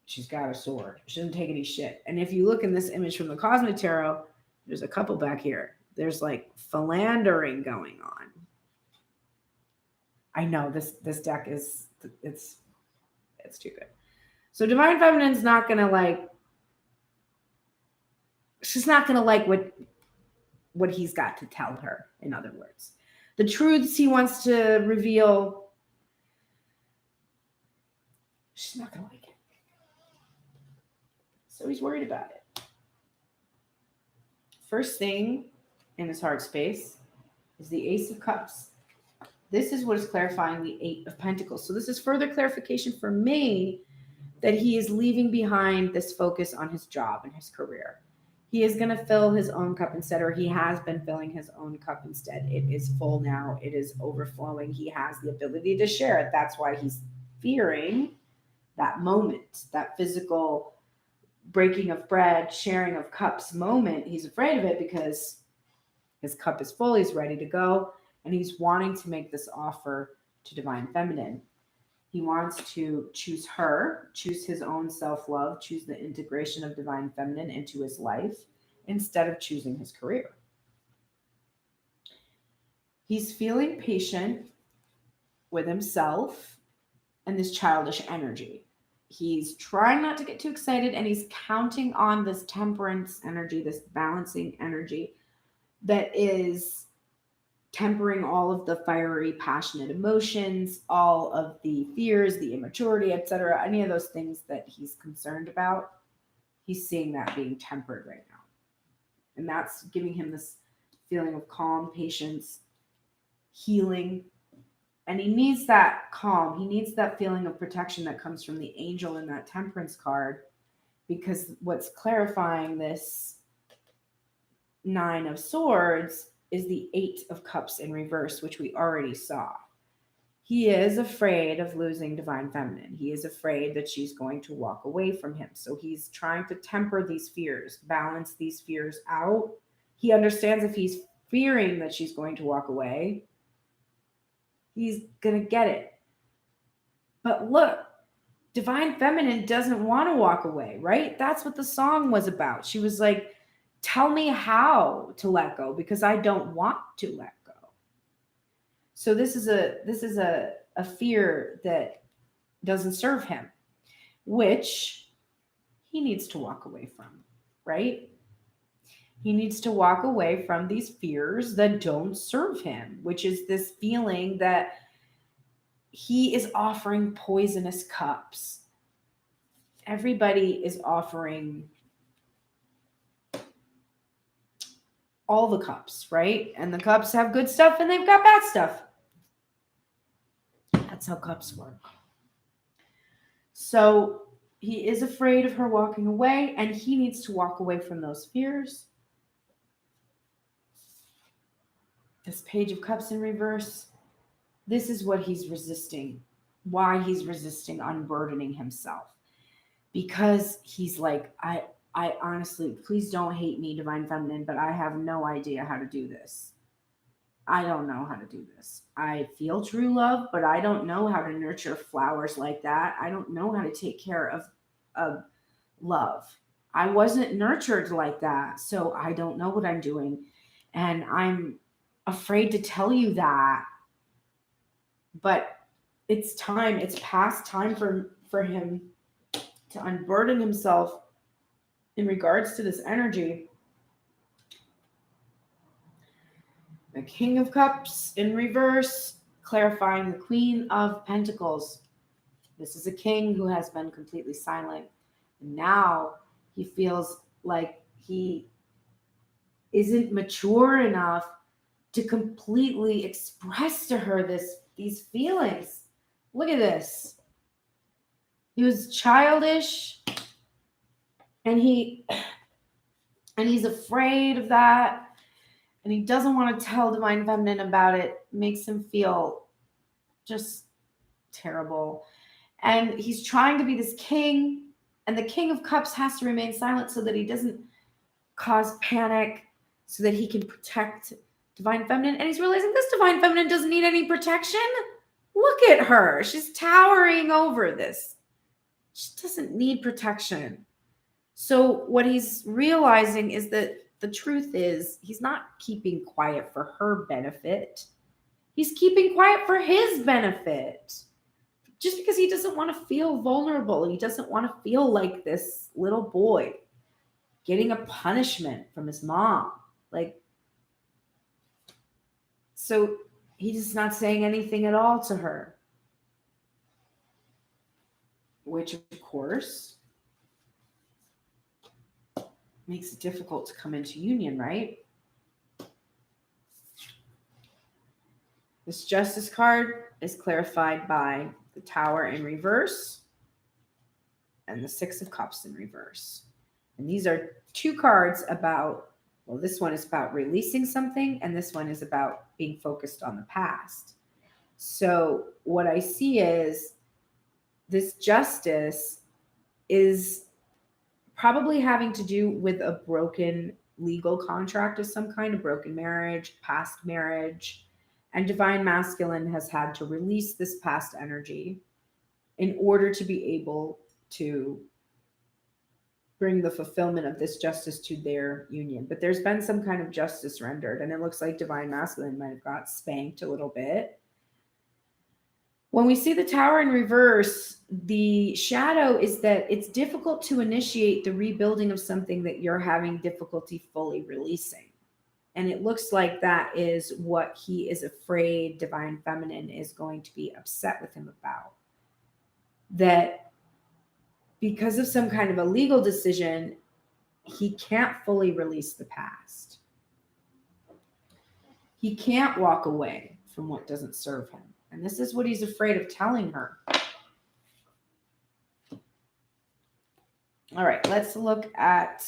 [SPEAKER 1] She's got a sword. She doesn't take any shit. And if you look in this image from the Cosmic Tarot, there's a couple back here. There's like philandering going on. I know this deck is, it's too good. So Divine Feminine's not going to like, she's not going to like what he's got to tell her, in other words. The truths he wants to reveal, she's not going to like it. So he's worried about it. First thing in his heart space is the Ace of Cups. This is what is clarifying the Eight of Pentacles. So this is further clarification for me that he is leaving behind this focus on his job and his career. He is going to fill his own cup instead, or he has been filling his own cup instead. It is full now. It is overflowing. He has the ability to share it. That's why he's fearing that moment, that physical breaking of bread, sharing of cups moment. He's afraid of it because his cup is full. He's ready to go. And he's wanting to make this offer to Divine Feminine. He wants to choose her, choose his own self-love, choose the integration of Divine Feminine into his life instead of choosing his career. He's feeling patient with himself and this childish energy. He's trying not to get too excited, and he's counting on this temperance energy, this balancing energy that is tempering all of the fiery, passionate emotions, all of the fears, the immaturity, etc., any of those things that he's concerned about. He's seeing that being tempered right now. And that's giving him this feeling of calm, patience, healing. And he needs that calm. He needs that feeling of protection that comes from the angel in that temperance card, because what's clarifying this Nine of Swords is the Eight of Cups in reverse, which we already saw. He is afraid of losing Divine Feminine. He is afraid that she's going to walk away from him. So he's trying to temper these fears, balance these fears out. He understands if he's fearing that she's going to walk away, he's going to get it. But look, Divine Feminine doesn't want to walk away, right? That's what the song was about. She was like, tell me how to let go, because I don't want to let go. So this is a fear that doesn't serve him, which he needs to walk away from, right? He needs to walk away from these fears that don't serve him, which is this feeling that he is offering poisonous cups. Everybody is offering all the cups, right? And the cups have good stuff and they've got bad stuff. That's how cups work. So he is afraid of her walking away, and he needs to walk away from those fears This Page of Cups in reverse, this is what he's resisting, why he's resisting unburdening himself. Because he's like, I honestly, please don't hate me, Divine Feminine, but I have no idea how to do this. I don't know how to do this. I feel true love, but I don't know how to nurture flowers like that. I don't know how to take care of love. I wasn't nurtured like that, so I don't know what I'm doing. And I'm afraid to tell you that. But it's time, it's past time for him to unburden himself in regards to this energy. The King of Cups in reverse, clarifying the Queen of Pentacles. This is a king who has been completely silent. And now he feels like he isn't mature enough to completely express to her these feelings. Look at this. He was childish, and he's afraid of that, and he doesn't want to tell Divine Feminine about it. It makes him feel just terrible. And he's trying to be this king, and the King of Cups has to remain silent so that he doesn't cause panic, so that he can protect Divine Feminine. And he's realizing this Divine Feminine doesn't need any protection. Look at her. She's towering over this. She doesn't need protection. So what he's realizing is that the truth is he's not keeping quiet for her benefit. He's keeping quiet for his benefit. Just because he doesn't want to feel vulnerable. He doesn't want to feel like this little boy getting a punishment from his mom. Like, so he's not saying anything at all to her. Which, of course, makes it difficult to come into union, right? This Justice card is clarified by the Tower in reverse and the Six of Cups in reverse. And these are two cards about, well, this one is about releasing something, and this one is about being focused on the past. So what I see is this Justice is probably having to do with a broken legal contract of some kind, a broken marriage, past marriage. And Divine Masculine has had to release this past energy in order to be able to bring the fulfillment of this justice to their union. But there's been some kind of justice rendered, and it looks like Divine Masculine might have got spanked a little bit. When we see the Tower in reverse, the shadow is that it's difficult to initiate the rebuilding of something that you're having difficulty fully releasing. And it looks like that is what he is afraid Divine Feminine is going to be upset with him about. That because of some kind of a legal decision, he can't fully release the past. He can't walk away from what doesn't serve him. And this is what he's afraid of telling her. All right, let's look at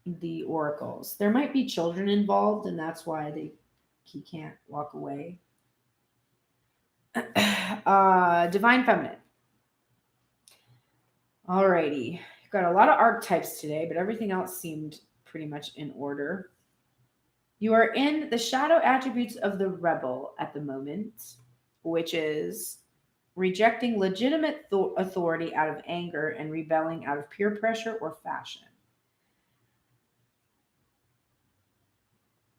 [SPEAKER 1] the oracles. There might be children involved, and that's why he can't walk away. Divine Feminine. Alrighty, got a lot of archetypes today, but everything else seemed pretty much in order. You are in the shadow attributes of the rebel at the moment, which is rejecting legitimate authority out of anger and rebelling out of peer pressure or fashion.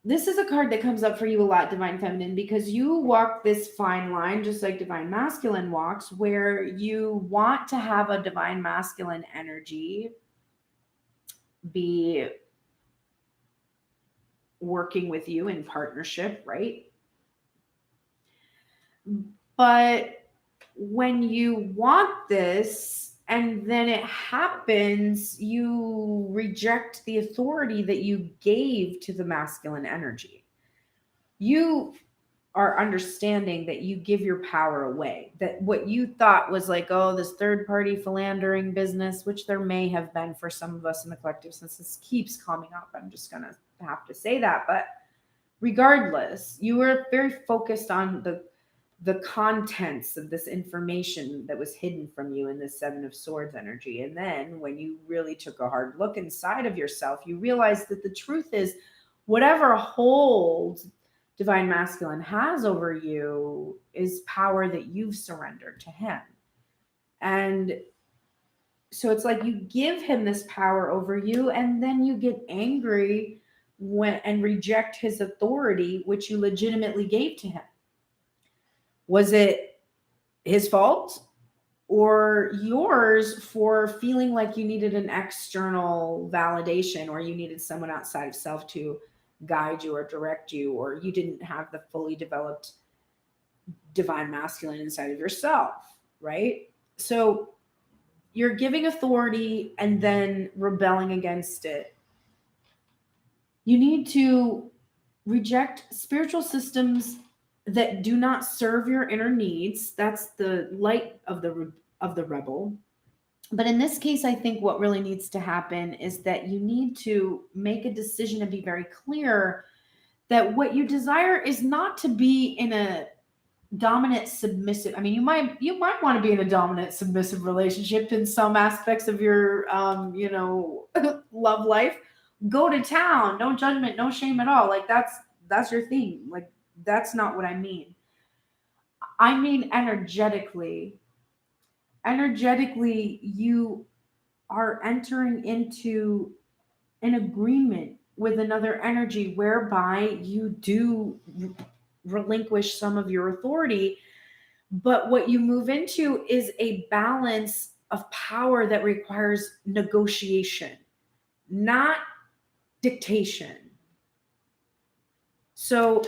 [SPEAKER 1] This is a card that comes up for you a lot, Divine Feminine, because you walk this fine line, just like Divine Masculine walks, where you want to have a Divine Masculine energy be working with you in partnership, right? But when you want this and then it happens, you reject the authority that you gave to the masculine energy. You are understanding that you give your power away, that what you thought was like, oh, this third party philandering business, which there may have been for some of us in the collective, since this keeps coming up, I'm just going to have to say that. But Regardless, you were very focused on the contents of this information that was hidden from you in the Seven of Swords energy. And then when you really took a hard look inside of yourself, you realized that the truth is whatever hold divine masculine has over you is power that you've surrendered to him. And so it's like you give him this power over you, and then you get angry and reject his authority, which you legitimately gave to him. Was it his fault or yours for feeling like you needed an external validation, or you needed someone outside of self to guide you or direct you, or you didn't have the fully developed divine masculine inside of yourself, right? So you're giving authority and then rebelling against it. You need to reject spiritual systems that do not serve your inner needs. That's the light of the rebel. But in this case, I think what really needs to happen is that you need to make a decision and be very clear that what you desire is not to be in a dominant submissive. I mean, you might want to be in a dominant submissive relationship in some aspects of your love life. Go to town, no judgment, no shame at all. Like that's your thing. Like that's not what I mean. I mean energetically you are entering into an agreement with another energy whereby you do relinquish some of your authority, but what you move into is a balance of power that requires negotiation, not dictation. So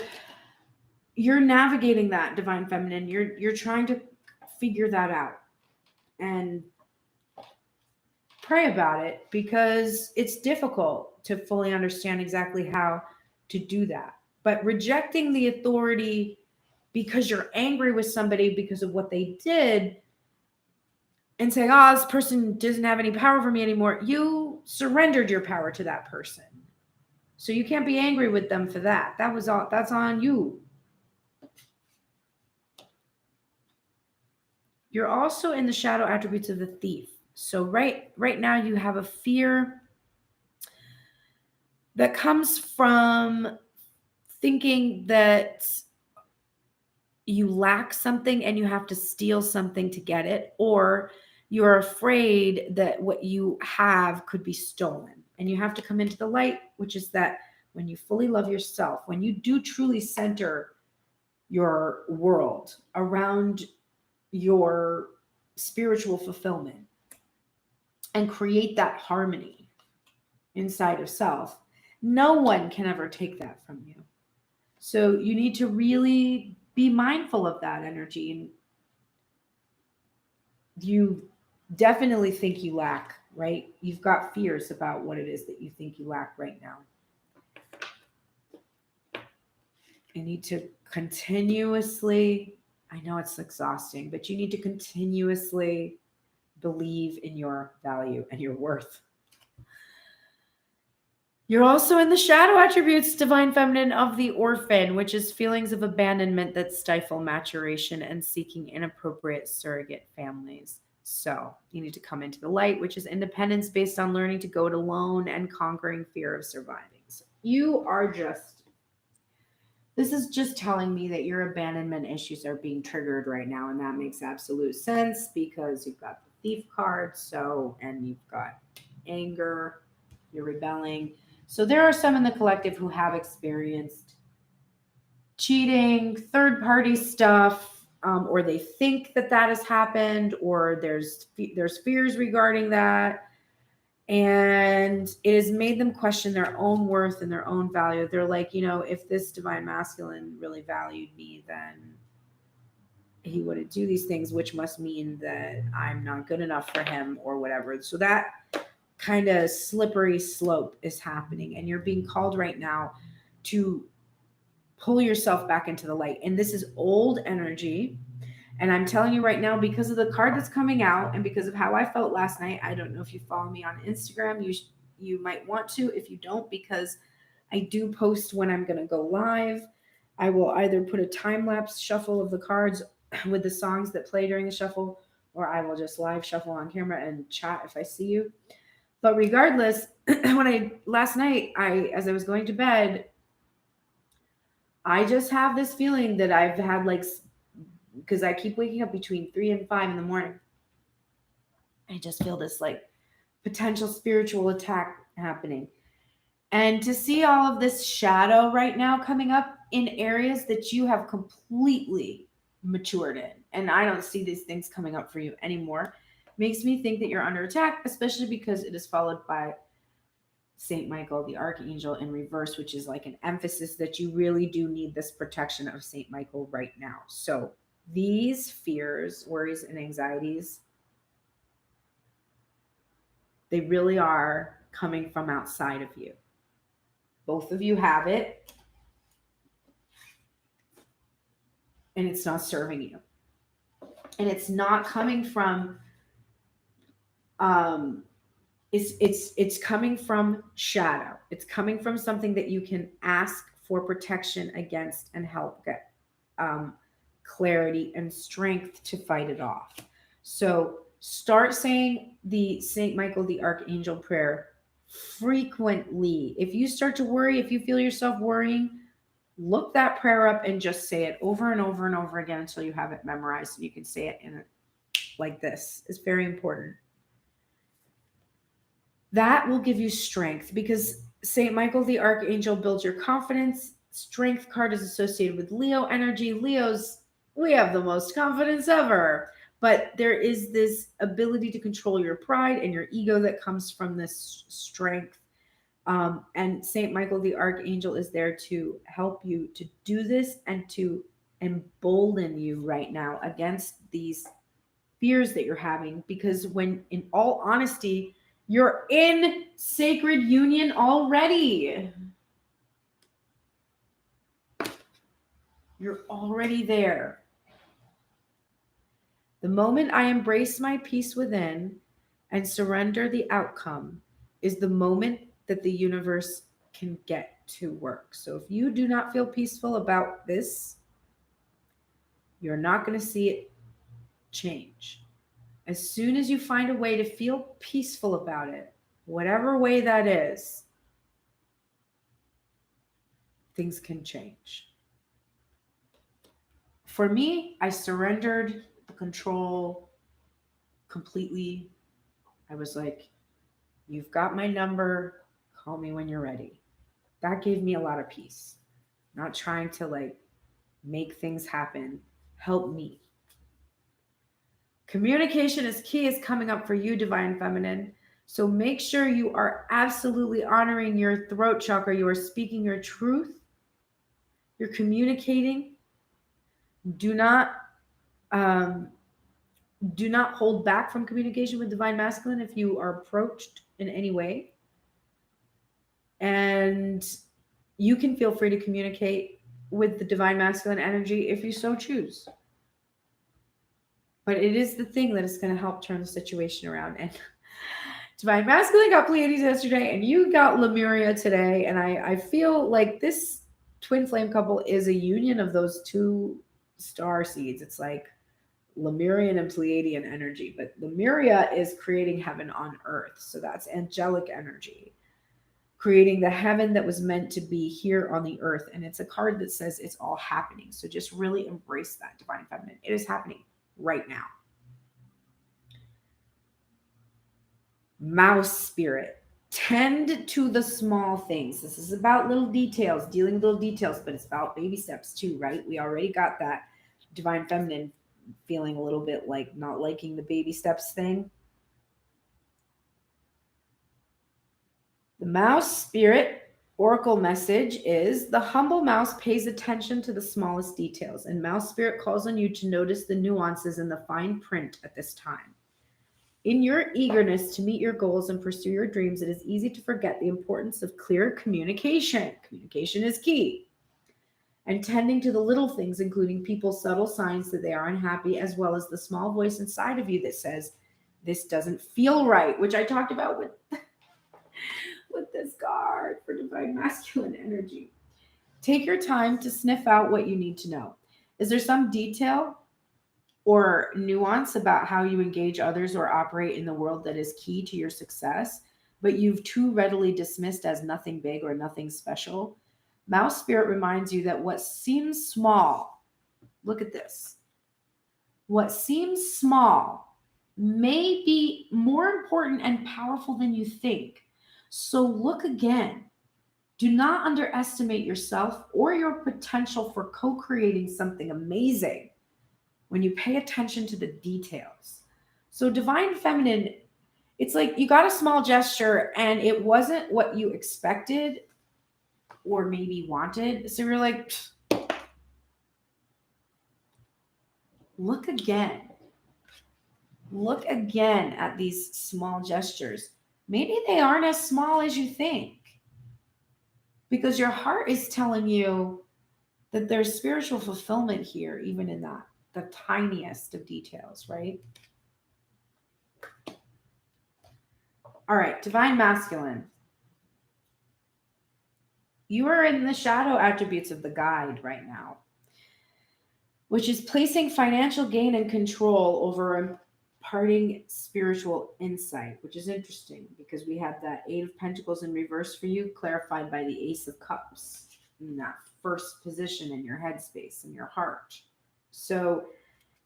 [SPEAKER 1] you're navigating that, divine feminine. You're trying to figure that out and pray about it, because it's difficult to fully understand exactly how to do that. But rejecting the authority because you're angry with somebody because of what they did and saying, oh, this person doesn't have any power for me anymore, you surrendered your power to that person. So you can't be angry with them for that. That's on you. You're also in the shadow attributes of the thief. So right now you have a fear that comes from thinking that you lack something and you have to steal something to get it, or you're afraid that what you have could be stolen. And you have to come into the light, which is that when you fully love yourself, when you do truly center your world around your spiritual fulfillment and create that harmony inside of self, no one can ever take that from you. So you need to really be mindful of that energy. And you definitely think you lack, right? You've got fears about what it is that you think you lack right now. You need to continuously, I know it's exhausting, but you need to continuously believe in your value and your worth. You're also in the shadow attributes, divine feminine, of the orphan, which is feelings of abandonment that stifle maturation and seeking inappropriate surrogate families. So you need to come into the light, which is independence based on learning to go it alone and conquering fear of surviving. So this is just telling me that your abandonment issues are being triggered right now. And that makes absolute sense because you've got the thief card. And you've got anger, you're rebelling. So there are some in the collective who have experienced cheating, third-party stuff, or they think that has happened, or there's fears regarding that, and it has made them question their own worth and their own value. They're like, if this divine masculine really valued me, then he wouldn't do these things, which must mean that I'm not good enough for him or whatever. So that kind of slippery slope is happening, and you're being called right now to pull yourself back into the light. And this is old energy, and I'm telling you right now, because of the card that's coming out and because of how I felt last night, I don't know if you follow me on Instagram, you might want to. If you don't, because I do post when I'm going to go live. I will either put a time-lapse shuffle of the cards with the songs that play during the shuffle, or I will just live shuffle on camera and chat if I see you. But regardless, last night, as I was going to bed, I just have this feeling that I've had because I keep waking up between 3 and 5 in the morning. I just feel this potential spiritual attack happening. And to see all of this shadow right now coming up in areas that you have completely matured in, and I don't see these things coming up for you anymore, makes me think that you're under attack, especially because it is followed by Saint Michael, the Archangel, in reverse, which is like an emphasis that you really do need this protection of Saint Michael right now. So these fears, worries, and anxieties, they really are coming from outside of you. Both of you have it, and it's not serving you. And it's not coming from it's coming from shadow. It's coming from something that you can ask for protection against and help get clarity and strength to fight it off. So start saying the Saint Michael the Archangel prayer frequently. If you start to worry, if you feel yourself worrying, look that prayer up and just say it over and over and over again until you have it memorized and you can say it in like this. It's very important. That will give you strength because Saint Michael the Archangel builds your confidence. Strength card is associated with Leo energy. Leos, we have the most confidence ever. But there is this ability to control your pride and your ego that comes from this strength. And Saint Michael the Archangel is there to help you to do this and to embolden you right now against these fears that you're having. Because when, in all honesty, you're in sacred union already. You're already there. The moment I embrace my peace within and surrender the outcome is the moment that the universe can get to work. So if you do not feel peaceful about this, you're not going to see it change. As soon as you find a way to feel peaceful about it, whatever way that is, things can change. For me, I surrendered the control completely. I was like, you've got my number. Call me when you're ready. That gave me a lot of peace. Not trying to make things happen. Help me. Communication is key is coming up for you, Divine Feminine. So make sure you are absolutely honoring your throat chakra. You are speaking your truth. You're communicating. Do not hold back from communication with Divine Masculine if you are approached in any way. And you can feel free to communicate with the Divine Masculine energy if you so choose. But it is the thing that is going to help turn the situation around. And Divine Masculine got Pleiades yesterday, and you got Lemuria today. And I feel like this twin flame couple is a union of those two star seeds. It's like Lemurian and Pleiadian energy. But Lemuria is creating heaven on earth. So that's angelic energy. Creating the heaven that was meant to be here on the earth. And it's a card that says it's all happening. So just really embrace that, Divine Feminine. It is happening right now. Mouse spirit. Tend to the small things. This is about little details, dealing with little details, but it's about baby steps too, right? We already got that Divine Feminine feeling a little bit like not liking the baby steps thing. The mouse spirit oracle message is the humble mouse pays attention to the smallest details, and mouse spirit calls on you to notice the nuances in the fine print at this time. In your eagerness to meet your goals and pursue your dreams, it is easy to forget the importance of clear communication. Communication is key. And tending to the little things, including people's subtle signs that they are unhappy, as well as the small voice inside of you that says, this doesn't feel right, which I talked about with with this card for divine masculine energy. Take your time to sniff out what you need to know. Is there some detail or nuance about how you engage others or operate in the world that is key to your success, but you've too readily dismissed as nothing big or nothing special? Mouse Spirit reminds you that what seems small, look at this, what seems small may be more important and powerful than you think. So look again. Do not underestimate yourself or your potential for co-creating something amazing when you pay attention to the details. So divine feminine, it's like you got a small gesture and it wasn't what you expected or maybe wanted. So you're like, look again. Look again at these small gestures. Maybe they aren't as small as you think, because your heart is telling you that there's spiritual fulfillment here, even in that, the tiniest of details, right? All right, divine masculine. You are in the shadow attributes of the guide right now, which is placing financial gain and control over imparting spiritual insight, which is interesting because we have that Eight of Pentacles in reverse for you, clarified by the Ace of Cups in that first position in your headspace, in your heart. So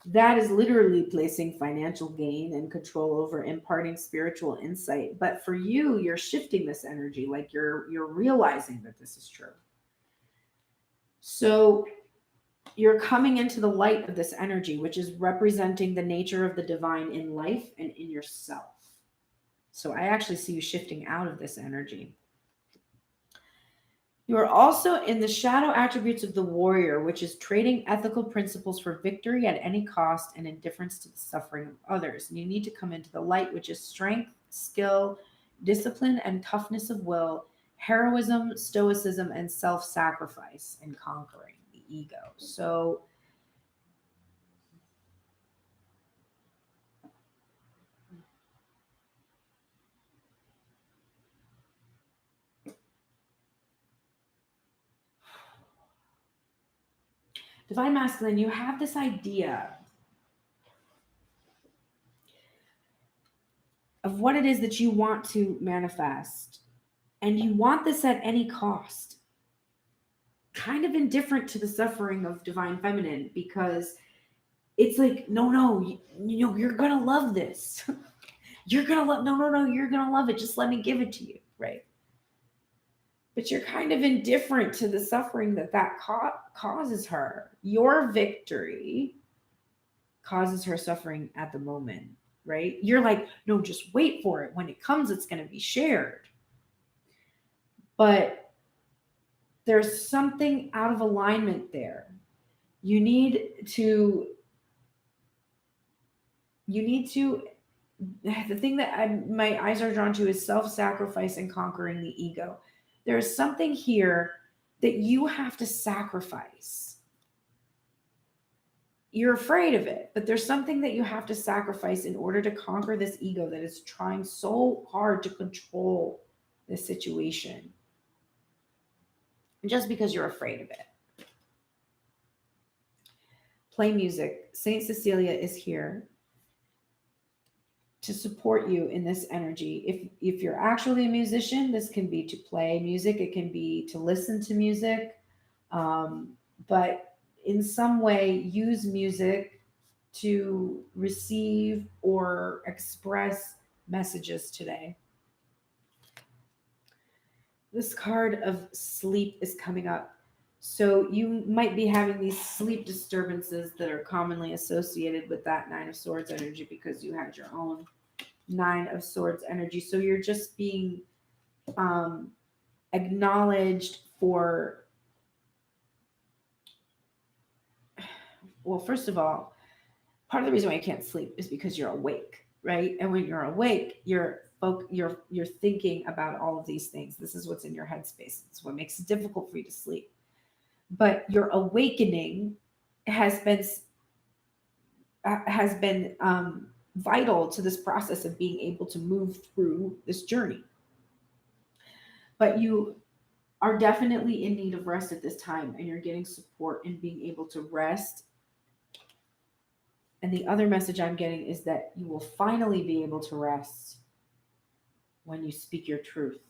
[SPEAKER 1] that is literally placing financial gain and control over imparting spiritual insight. But for you, you're shifting this energy, like you're realizing that this is true. So you're coming into the light of this energy, which is representing the nature of the divine in life and in yourself. So I actually see you shifting out of this energy. You are also in the shadow attributes of the warrior, which is trading ethical principles for victory at any cost and indifference to the suffering of others. And you need to come into the light, which is strength, skill, discipline, and toughness of will, heroism, stoicism, and self-sacrifice in conquering the ego. So divine masculine, you have this idea of what it is that you want to manifest, and you want this at any cost. Kind of indifferent to the suffering of divine feminine, because it's like, no, you know, you're gonna love this. You're gonna love, no, you're gonna love it. Just let me give it to you, right? But you're kind of indifferent to the suffering that causes her. Your victory causes her suffering at the moment, right? You're like, no, just wait for it. When it comes, it's going to be shared. But there's something out of alignment there. You need to, the thing that my eyes are drawn to is self-sacrifice and conquering the ego. There's something here that you have to sacrifice. You're afraid of it, but there's something that you have to sacrifice in order to conquer this ego that is trying so hard to control this situation. Just because you're afraid of it. Play music. Saint Cecilia is here to support you in this energy. If you're actually a musician, this can be to play music. It can be to listen to music. But in some way, use music to receive or express messages today. This card of sleep is coming up. So you might be having these sleep disturbances that are commonly associated with that Nine of Swords energy because you had your own Nine of Swords energy. So you're just being acknowledged for, well, first of all, part of the reason why you can't sleep is because you're awake, right? And when you're awake, you're thinking about all of these things. This is what's in your headspace. It's what makes it difficult for you to sleep. But your awakening has been vital to this process of being able to move through this journey. But you are definitely in need of rest at this time, and you're getting support in being able to rest. And the other message I'm getting is that you will finally be able to rest when you speak your truth.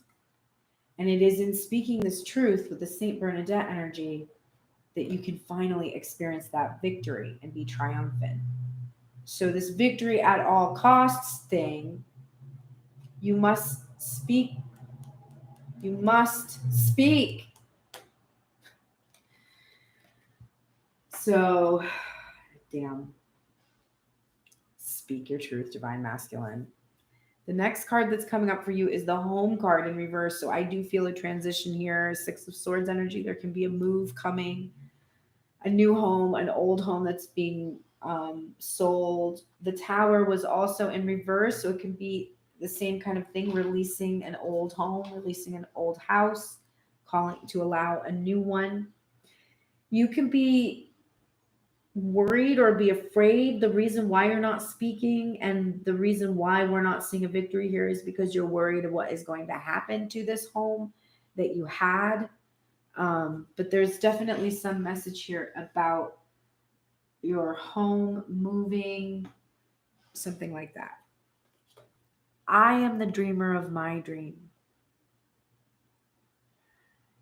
[SPEAKER 1] And it is in speaking this truth with the Saint Bernadette energy that you can finally experience that victory and be triumphant. So, this victory at all costs thing, you must speak. You must speak. So, damn. Speak your truth, divine masculine. The next card that's coming up for you is the home card in reverse. So I do feel a transition here. Six of Swords energy. There can be a move coming, a new home, an old home that's being sold. The Tower was also in reverse. So it can be the same kind of thing, releasing an old home, releasing an old house, calling to allow a new one. You can be worried or be afraid. The reason why you're not speaking and the reason why we're not seeing a victory here is because you're worried of what is going to happen to this home that you had. But there's definitely some message here about your home moving, something like that. I am the dreamer of my dream.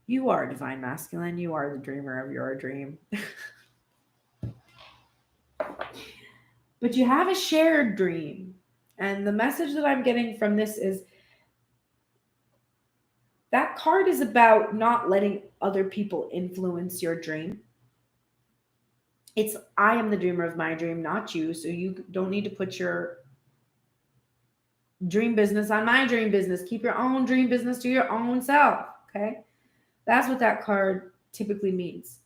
[SPEAKER 1] You are divine masculine. You are the dreamer of your dream. But you have a shared dream. And the message that I'm getting from this is that card is about not letting other people influence your dream. It's I am the dreamer of my dream, not you. So you don't need to put your dream business on my dream business. Keep your own dream business to your own self. Okay. That's what that card typically means.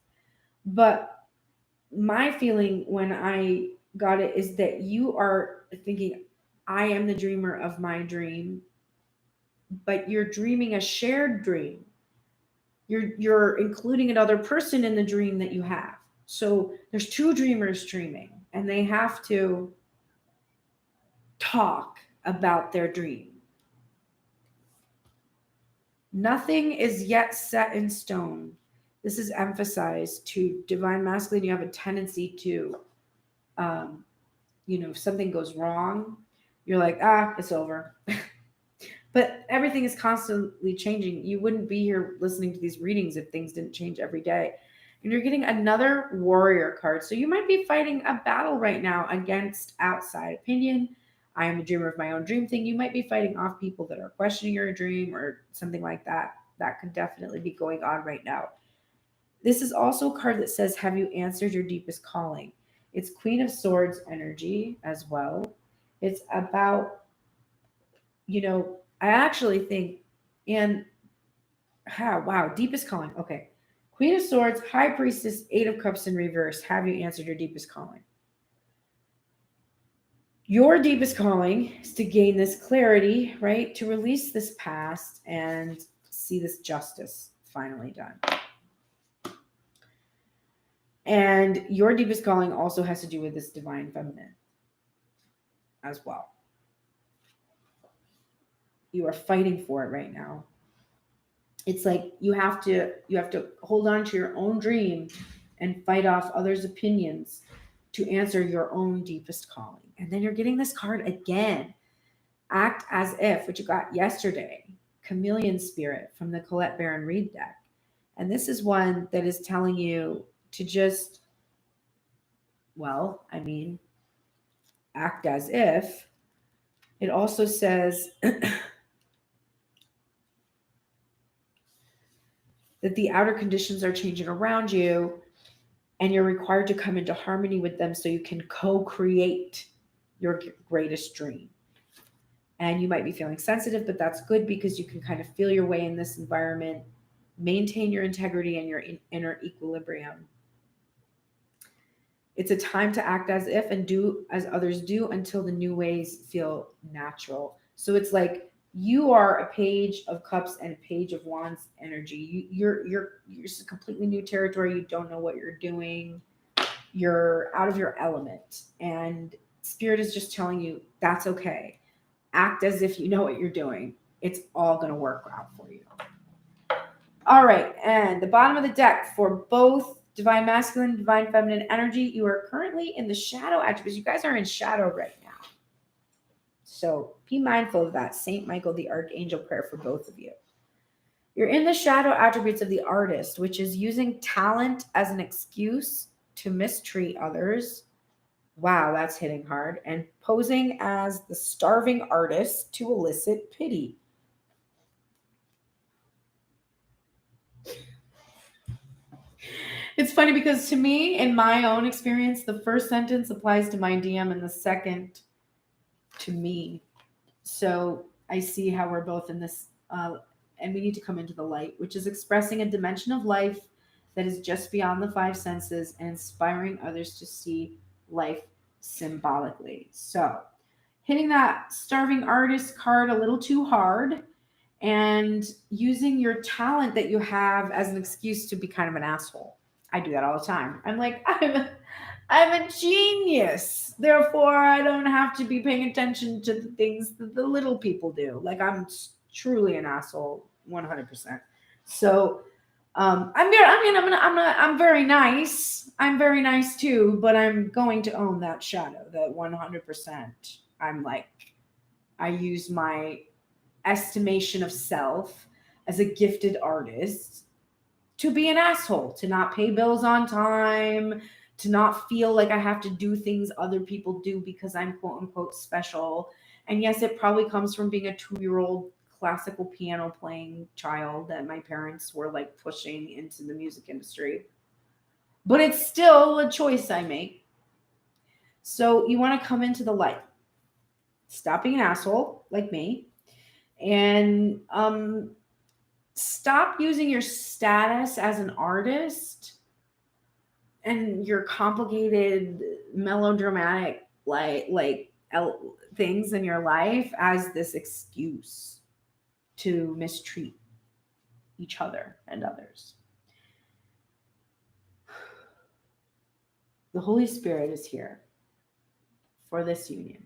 [SPEAKER 1] But my feeling when I got it is that you are thinking, I am the dreamer of my dream, but you're dreaming a shared dream. You're including another person in the dream that you have. So there's two dreamers dreaming, and they have to talk about their dream. Nothing is yet set in stone. This is emphasized to divine masculine. You have a tendency to, if something goes wrong, you're like, it's over. But everything is constantly changing. You wouldn't be here listening to these readings if things didn't change every day. And you're getting another warrior card. So you might be fighting a battle right now against outside opinion. I am a dreamer of my own dream thing. You might be fighting off people that are questioning your dream or something like that. That could definitely be going on right now. This is also a card that says, have you answered your deepest calling? It's Queen of Swords energy as well. It's about, I actually think, wow, deepest calling. Okay. Queen of Swords, High Priestess, Eight of Cups in reverse. Have you answered your deepest calling? Your deepest calling is to gain this clarity, right? To release this past and see this justice finally done. And your deepest calling also has to do with this divine feminine as well. You are fighting for it right now. It's like you have to hold on to your own dream and fight off others' opinions to answer your own deepest calling. And then you're getting this card again. Act as if, which you got yesterday, Chameleon Spirit from the Colette Baron Reed deck. And this is one that is telling you to just, act as if. It also says that the outer conditions are changing around you and you're required to come into harmony with them so you can co-create your greatest dream. And you might be feeling sensitive, but that's good because you can kind of feel your way in this environment, maintain your integrity and your inner equilibrium. It's a time to act as if and do as others do until the new ways feel natural. So it's like you are a Page of Cups and a Page of Wands energy. You're just a completely new territory. You don't know what you're doing. You're out of your element. And Spirit is just telling you that's okay. Act as if you know what you're doing. It's all going to work out for you. All right, and the bottom of the deck for both divine masculine, divine feminine energy, you are currently in the shadow attributes. You guys are in shadow right now. So be mindful of that. Saint Michael the Archangel prayer for both of you. You're in the shadow attributes of the artist, which is using talent as an excuse to mistreat others. Wow, that's hitting hard. And posing as the starving artist to elicit pity. It's funny because to me, in my own experience, the first sentence applies to my DM and the second to me. So I see how we're both in this, and we need to come into the light, which is expressing a dimension of life that is just beyond the five senses and inspiring others to see life symbolically. So hitting that starving artist card a little too hard and using your talent that you have as an excuse to be kind of an asshole. I do that all the time. I'm like, I'm a genius. Therefore, I don't have to be paying attention to the things that the little people do. Like I'm truly an asshole, 100%. So I'm very nice. I'm very nice too, but I'm going to own that shadow, that 100%. I'm like, I use my estimation of self as a gifted artist to be an asshole, to not pay bills on time, to not feel like I have to do things other people do because I'm quote unquote special. And yes, it probably comes from being a 2-year-old classical piano playing child that my parents were like pushing into the music industry. But it's still a choice I make. So you want to come into the light. Stop being an asshole like me. And stop using your status as an artist and your complicated melodramatic things in your life as this excuse to mistreat each other and others. The Holy Spirit is here for this union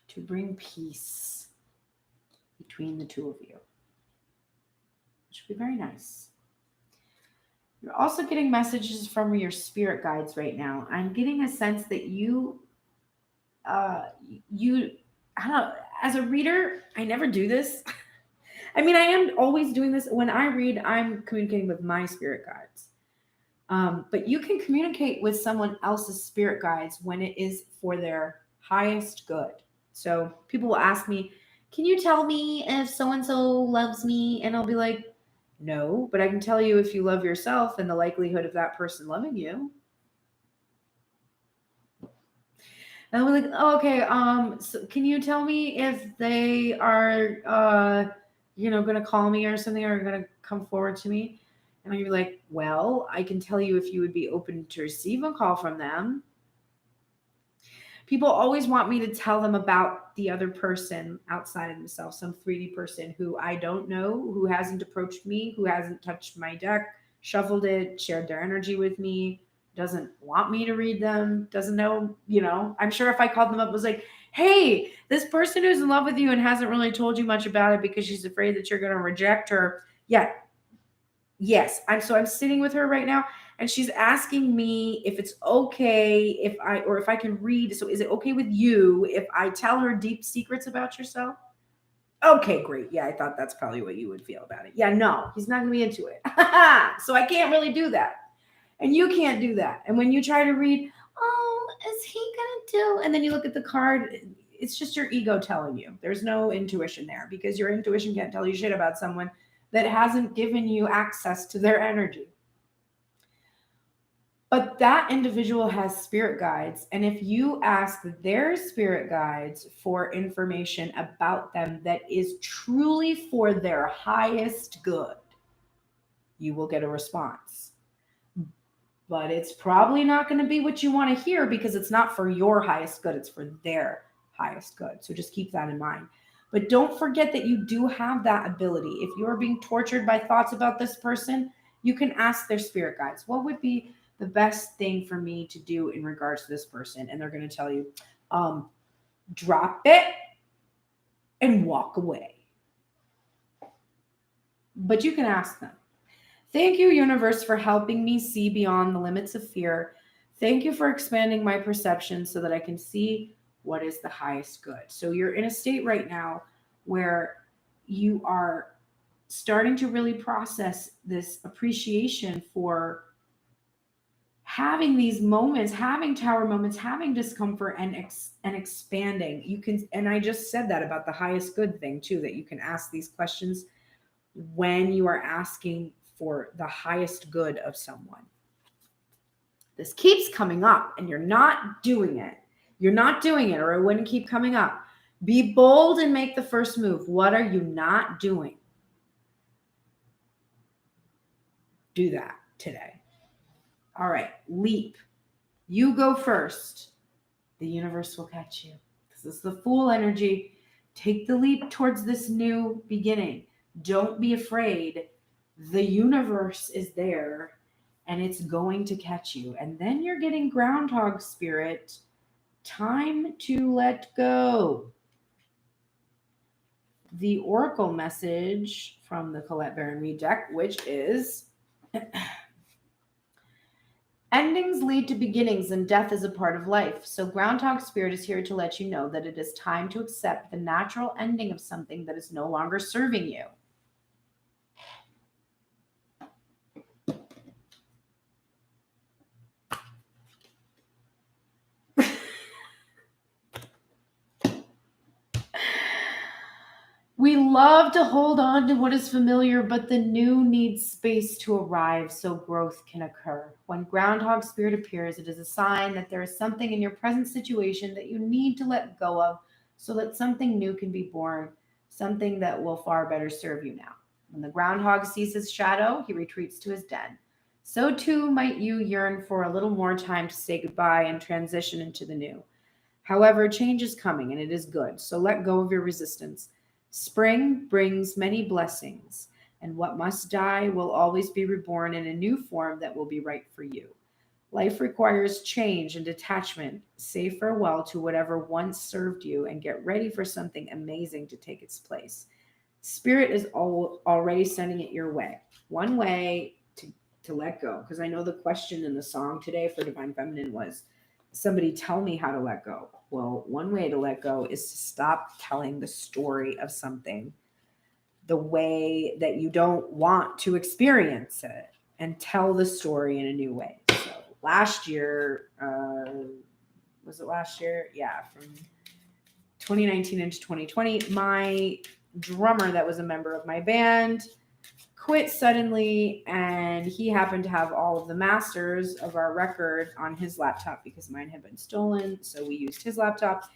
[SPEAKER 1] to bring peace between the two of you, which would be very nice. You're also getting messages from your spirit guides right now. I'm getting a sense that I don't, as a reader, I never do this. I mean, I am always doing this. When I read, I'm communicating with my spirit guides. But you can communicate with someone else's spirit guides when it is for their highest good. So people will ask me, can you tell me if so-and-so loves me? And I'll be like, no, but I can tell you if you love yourself and the likelihood of that person loving you. And I'm like, oh, okay, so can you tell me if they are, going to call me or something or going to come forward to me? And I'd be like, well, I can tell you if you would be open to receive a call from them. People always want me to tell them about the other person outside of themselves, some 3D person who I don't know, who hasn't approached me, who hasn't touched my deck, shuffled it, shared their energy with me, doesn't want me to read them, doesn't know, I'm sure if I called them up, was like, hey, this person who's in love with you and hasn't really told you much about it because she's afraid that you're going to reject her. Yeah. Yes. I'm sitting with her right now and she's asking me if it's okay if I can read. So is it okay with you if I tell her deep secrets about yourself? Okay, great. Yeah, I thought that's probably what you would feel about it. Yeah, no, he's not gonna be into it. So I can't really do that. And you can't do that. And when you try to read, oh, is he gonna do? And then you look at the card, it's just your ego telling you. There's no intuition there because your intuition can't tell you shit about someone that hasn't given you access to their energy. But that individual has spirit guides. And if you ask their spirit guides for information about them that is truly for their highest good, you will get a response. But it's probably not going to be what you want to hear because it's not for your highest good, it's for their highest good. So just keep that in mind. But don't forget that you do have that ability. If you're being tortured by thoughts about this person, you can ask their spirit guides, what would be the best thing for me to do in regards to this person? And they're going to tell you, drop it and walk away. but you can ask them. Thank you, universe, for helping me see beyond the limits of fear. Thank you for expanding my perception so that I can see what is the highest good. So you're in a state right now where you are starting to really process this appreciation for having these moments, having tower moments, having discomfort and expanding. You can, and I just said that about the highest good thing too, that you can ask these questions when you are asking for the highest good of someone. This keeps coming up and you're not doing it. You're not doing it, or it wouldn't keep coming up. Be bold and make the first move. What are you not doing? Do that today. All right, leap. You go first. The universe will catch you. This is the Fool energy. Take the leap towards this new beginning. Don't be afraid. The universe is there and it's going to catch you. And then you're getting Groundhog Spirit. Time to let go. The Oracle message from the Colette Baron Reed deck, which is endings lead to beginnings and death is a part of life. So Groundhog Spirit is here to let you know that it is time to accept the natural ending of something that is no longer serving you. We love to hold on to what is familiar, but the new needs space to arrive so growth can occur. When Groundhog Spirit appears, it is a sign that there is something in your present situation that you need to let go of so that something new can be born, something that will far better serve you now. When the groundhog sees his shadow, he retreats to his den. So too might you yearn for a little more time to say goodbye and transition into the new. However, change is coming and it is good, so let go of your resistance. Spring brings many blessings, and what must die will always be reborn in a new form that will be right for you. Life requires change and detachment. Say farewell to whatever once served you and get ready for something amazing to take its place. Spirit is already sending it your way. One way to let go, because I know the question in the song today for Divine Feminine was, somebody tell me how to let go. Well, one way to let go is to stop telling the story of something the way that you don't want to experience it and tell the story in a new way. So last year, was it last year? Yeah, from 2019 into 2020, my drummer that was a member of my band quit suddenly, and he happened to have all of the masters of our record on his laptop because mine had been stolen. So we used his laptop,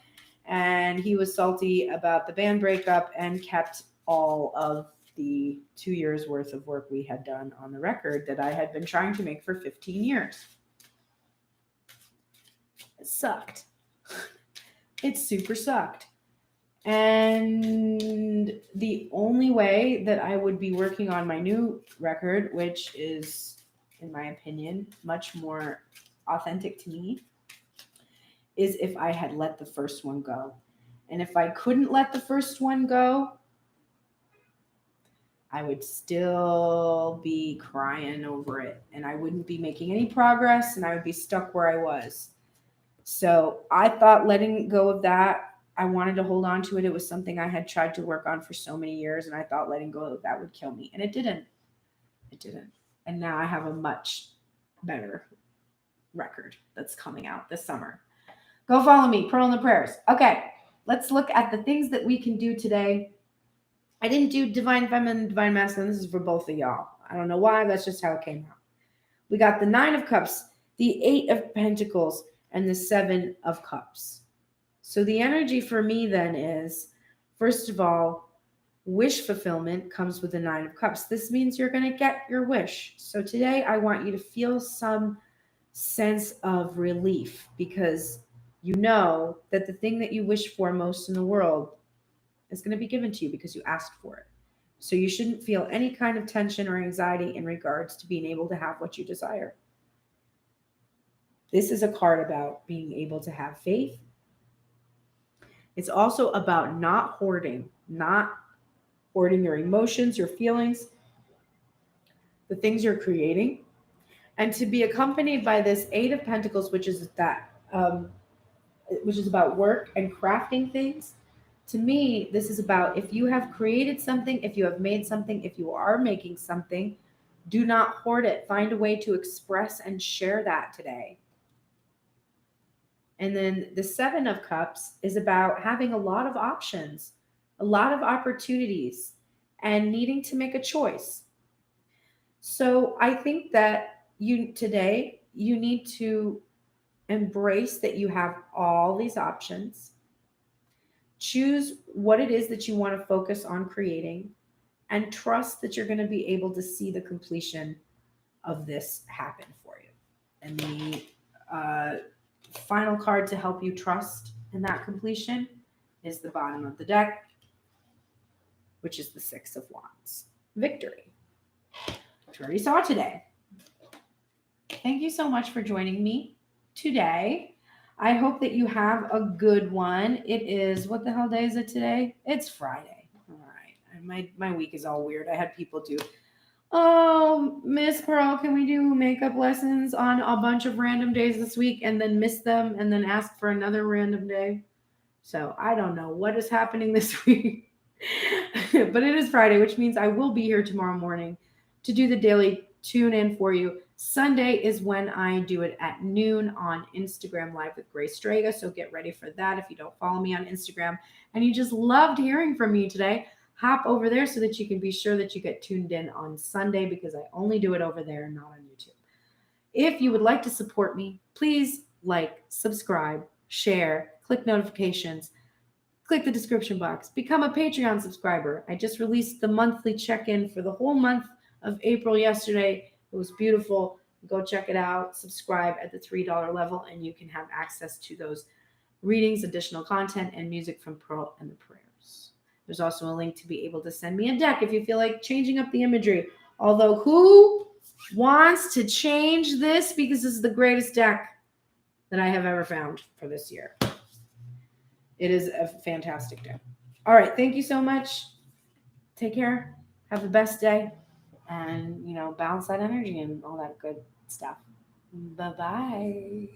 [SPEAKER 1] and he was salty about the band breakup and kept all of the 2 years worth of work we had done on the record that I had been trying to make for 15 years. It sucked. It super sucked. And the only way that I would be working on my new record, which is, in my opinion, much more authentic to me, is if I had let the first one go. And if I couldn't let the first one go, I would still be crying over it. And I wouldn't be making any progress, and I would be stuck where I was. So I thought letting go of that, I wanted to hold on to it. It was something I had tried to work on for so many years, and I thought letting go of that would kill me. And it didn't. It didn't. And now I have a much better record that's coming out this summer. Go follow me, Pearl in the Prayers. Okay, let's look at the things that we can do today. I didn't do Divine Feminine, Divine Masculine. This is for both of y'all. I don't know why. That's just how it came out. We got the 9 of Cups, the 8 of Pentacles, and the 7 of Cups. So the energy for me then is, first of all, wish fulfillment comes with the 9 of Cups. This means you're going to get your wish. So today I want you to feel some sense of relief, because you know that the thing that you wish for most in the world is going to be given to you because you asked for it. So you shouldn't feel any kind of tension or anxiety in regards to being able to have what you desire. This is a card about being able to have faith. It's also about not hoarding your emotions, your feelings. the things you're creating, and to be accompanied by this Eight of Pentacles, which is about work and crafting things. To me, this is about if you have created something, if you have made something, if you are making something, do not hoard it. Find a way to express and share that today. And then the Seven of Cups is about having a lot of options, a lot of opportunities, and needing to make a choice. So I think that you need to embrace that you have all these options. Choose what it is that you want to focus on creating, and trust that you're going to be able to see the completion of this happen for you. And the final card to help you trust in that completion is the bottom of the deck, which is the Six of Wands. Victory. Which we already saw today. Thank you so much for joining me today. I hope that you have a good one. It is, what the hell day is it today? It's Friday. All right. My week is all weird. I had people do, oh, Miss Pearl, can we do makeup lessons on a bunch of random days this week and then miss them and then ask for another random day? So I don't know what is happening this week. But it is Friday, which means I will be here tomorrow morning to do the daily tune in for you. Sunday is when I do it at noon on Instagram Live with Grace Strega. So get ready for that. If you don't follow me on Instagram and you just loved hearing from me today, hop over there so that you can be sure that you get tuned in on Sunday, because I only do it over there, not on YouTube. If you would like to support me, please like, subscribe, share, click notifications, click the description box, become a Patreon subscriber. I just released the monthly check-in for the whole month of April yesterday. It was beautiful. Go check it out. Subscribe at the $3 level, and you can have access to those readings, additional content, and music from Pearl and the Prayers. There's also a link to be able to send me a deck if you feel like changing up the imagery. Although, who wants to change this? Because this is the greatest deck that I have ever found for this year. It is a fantastic deck. All right. Thank you so much. Take care. Have the best day. And, balance that energy and all that good stuff. Bye-bye.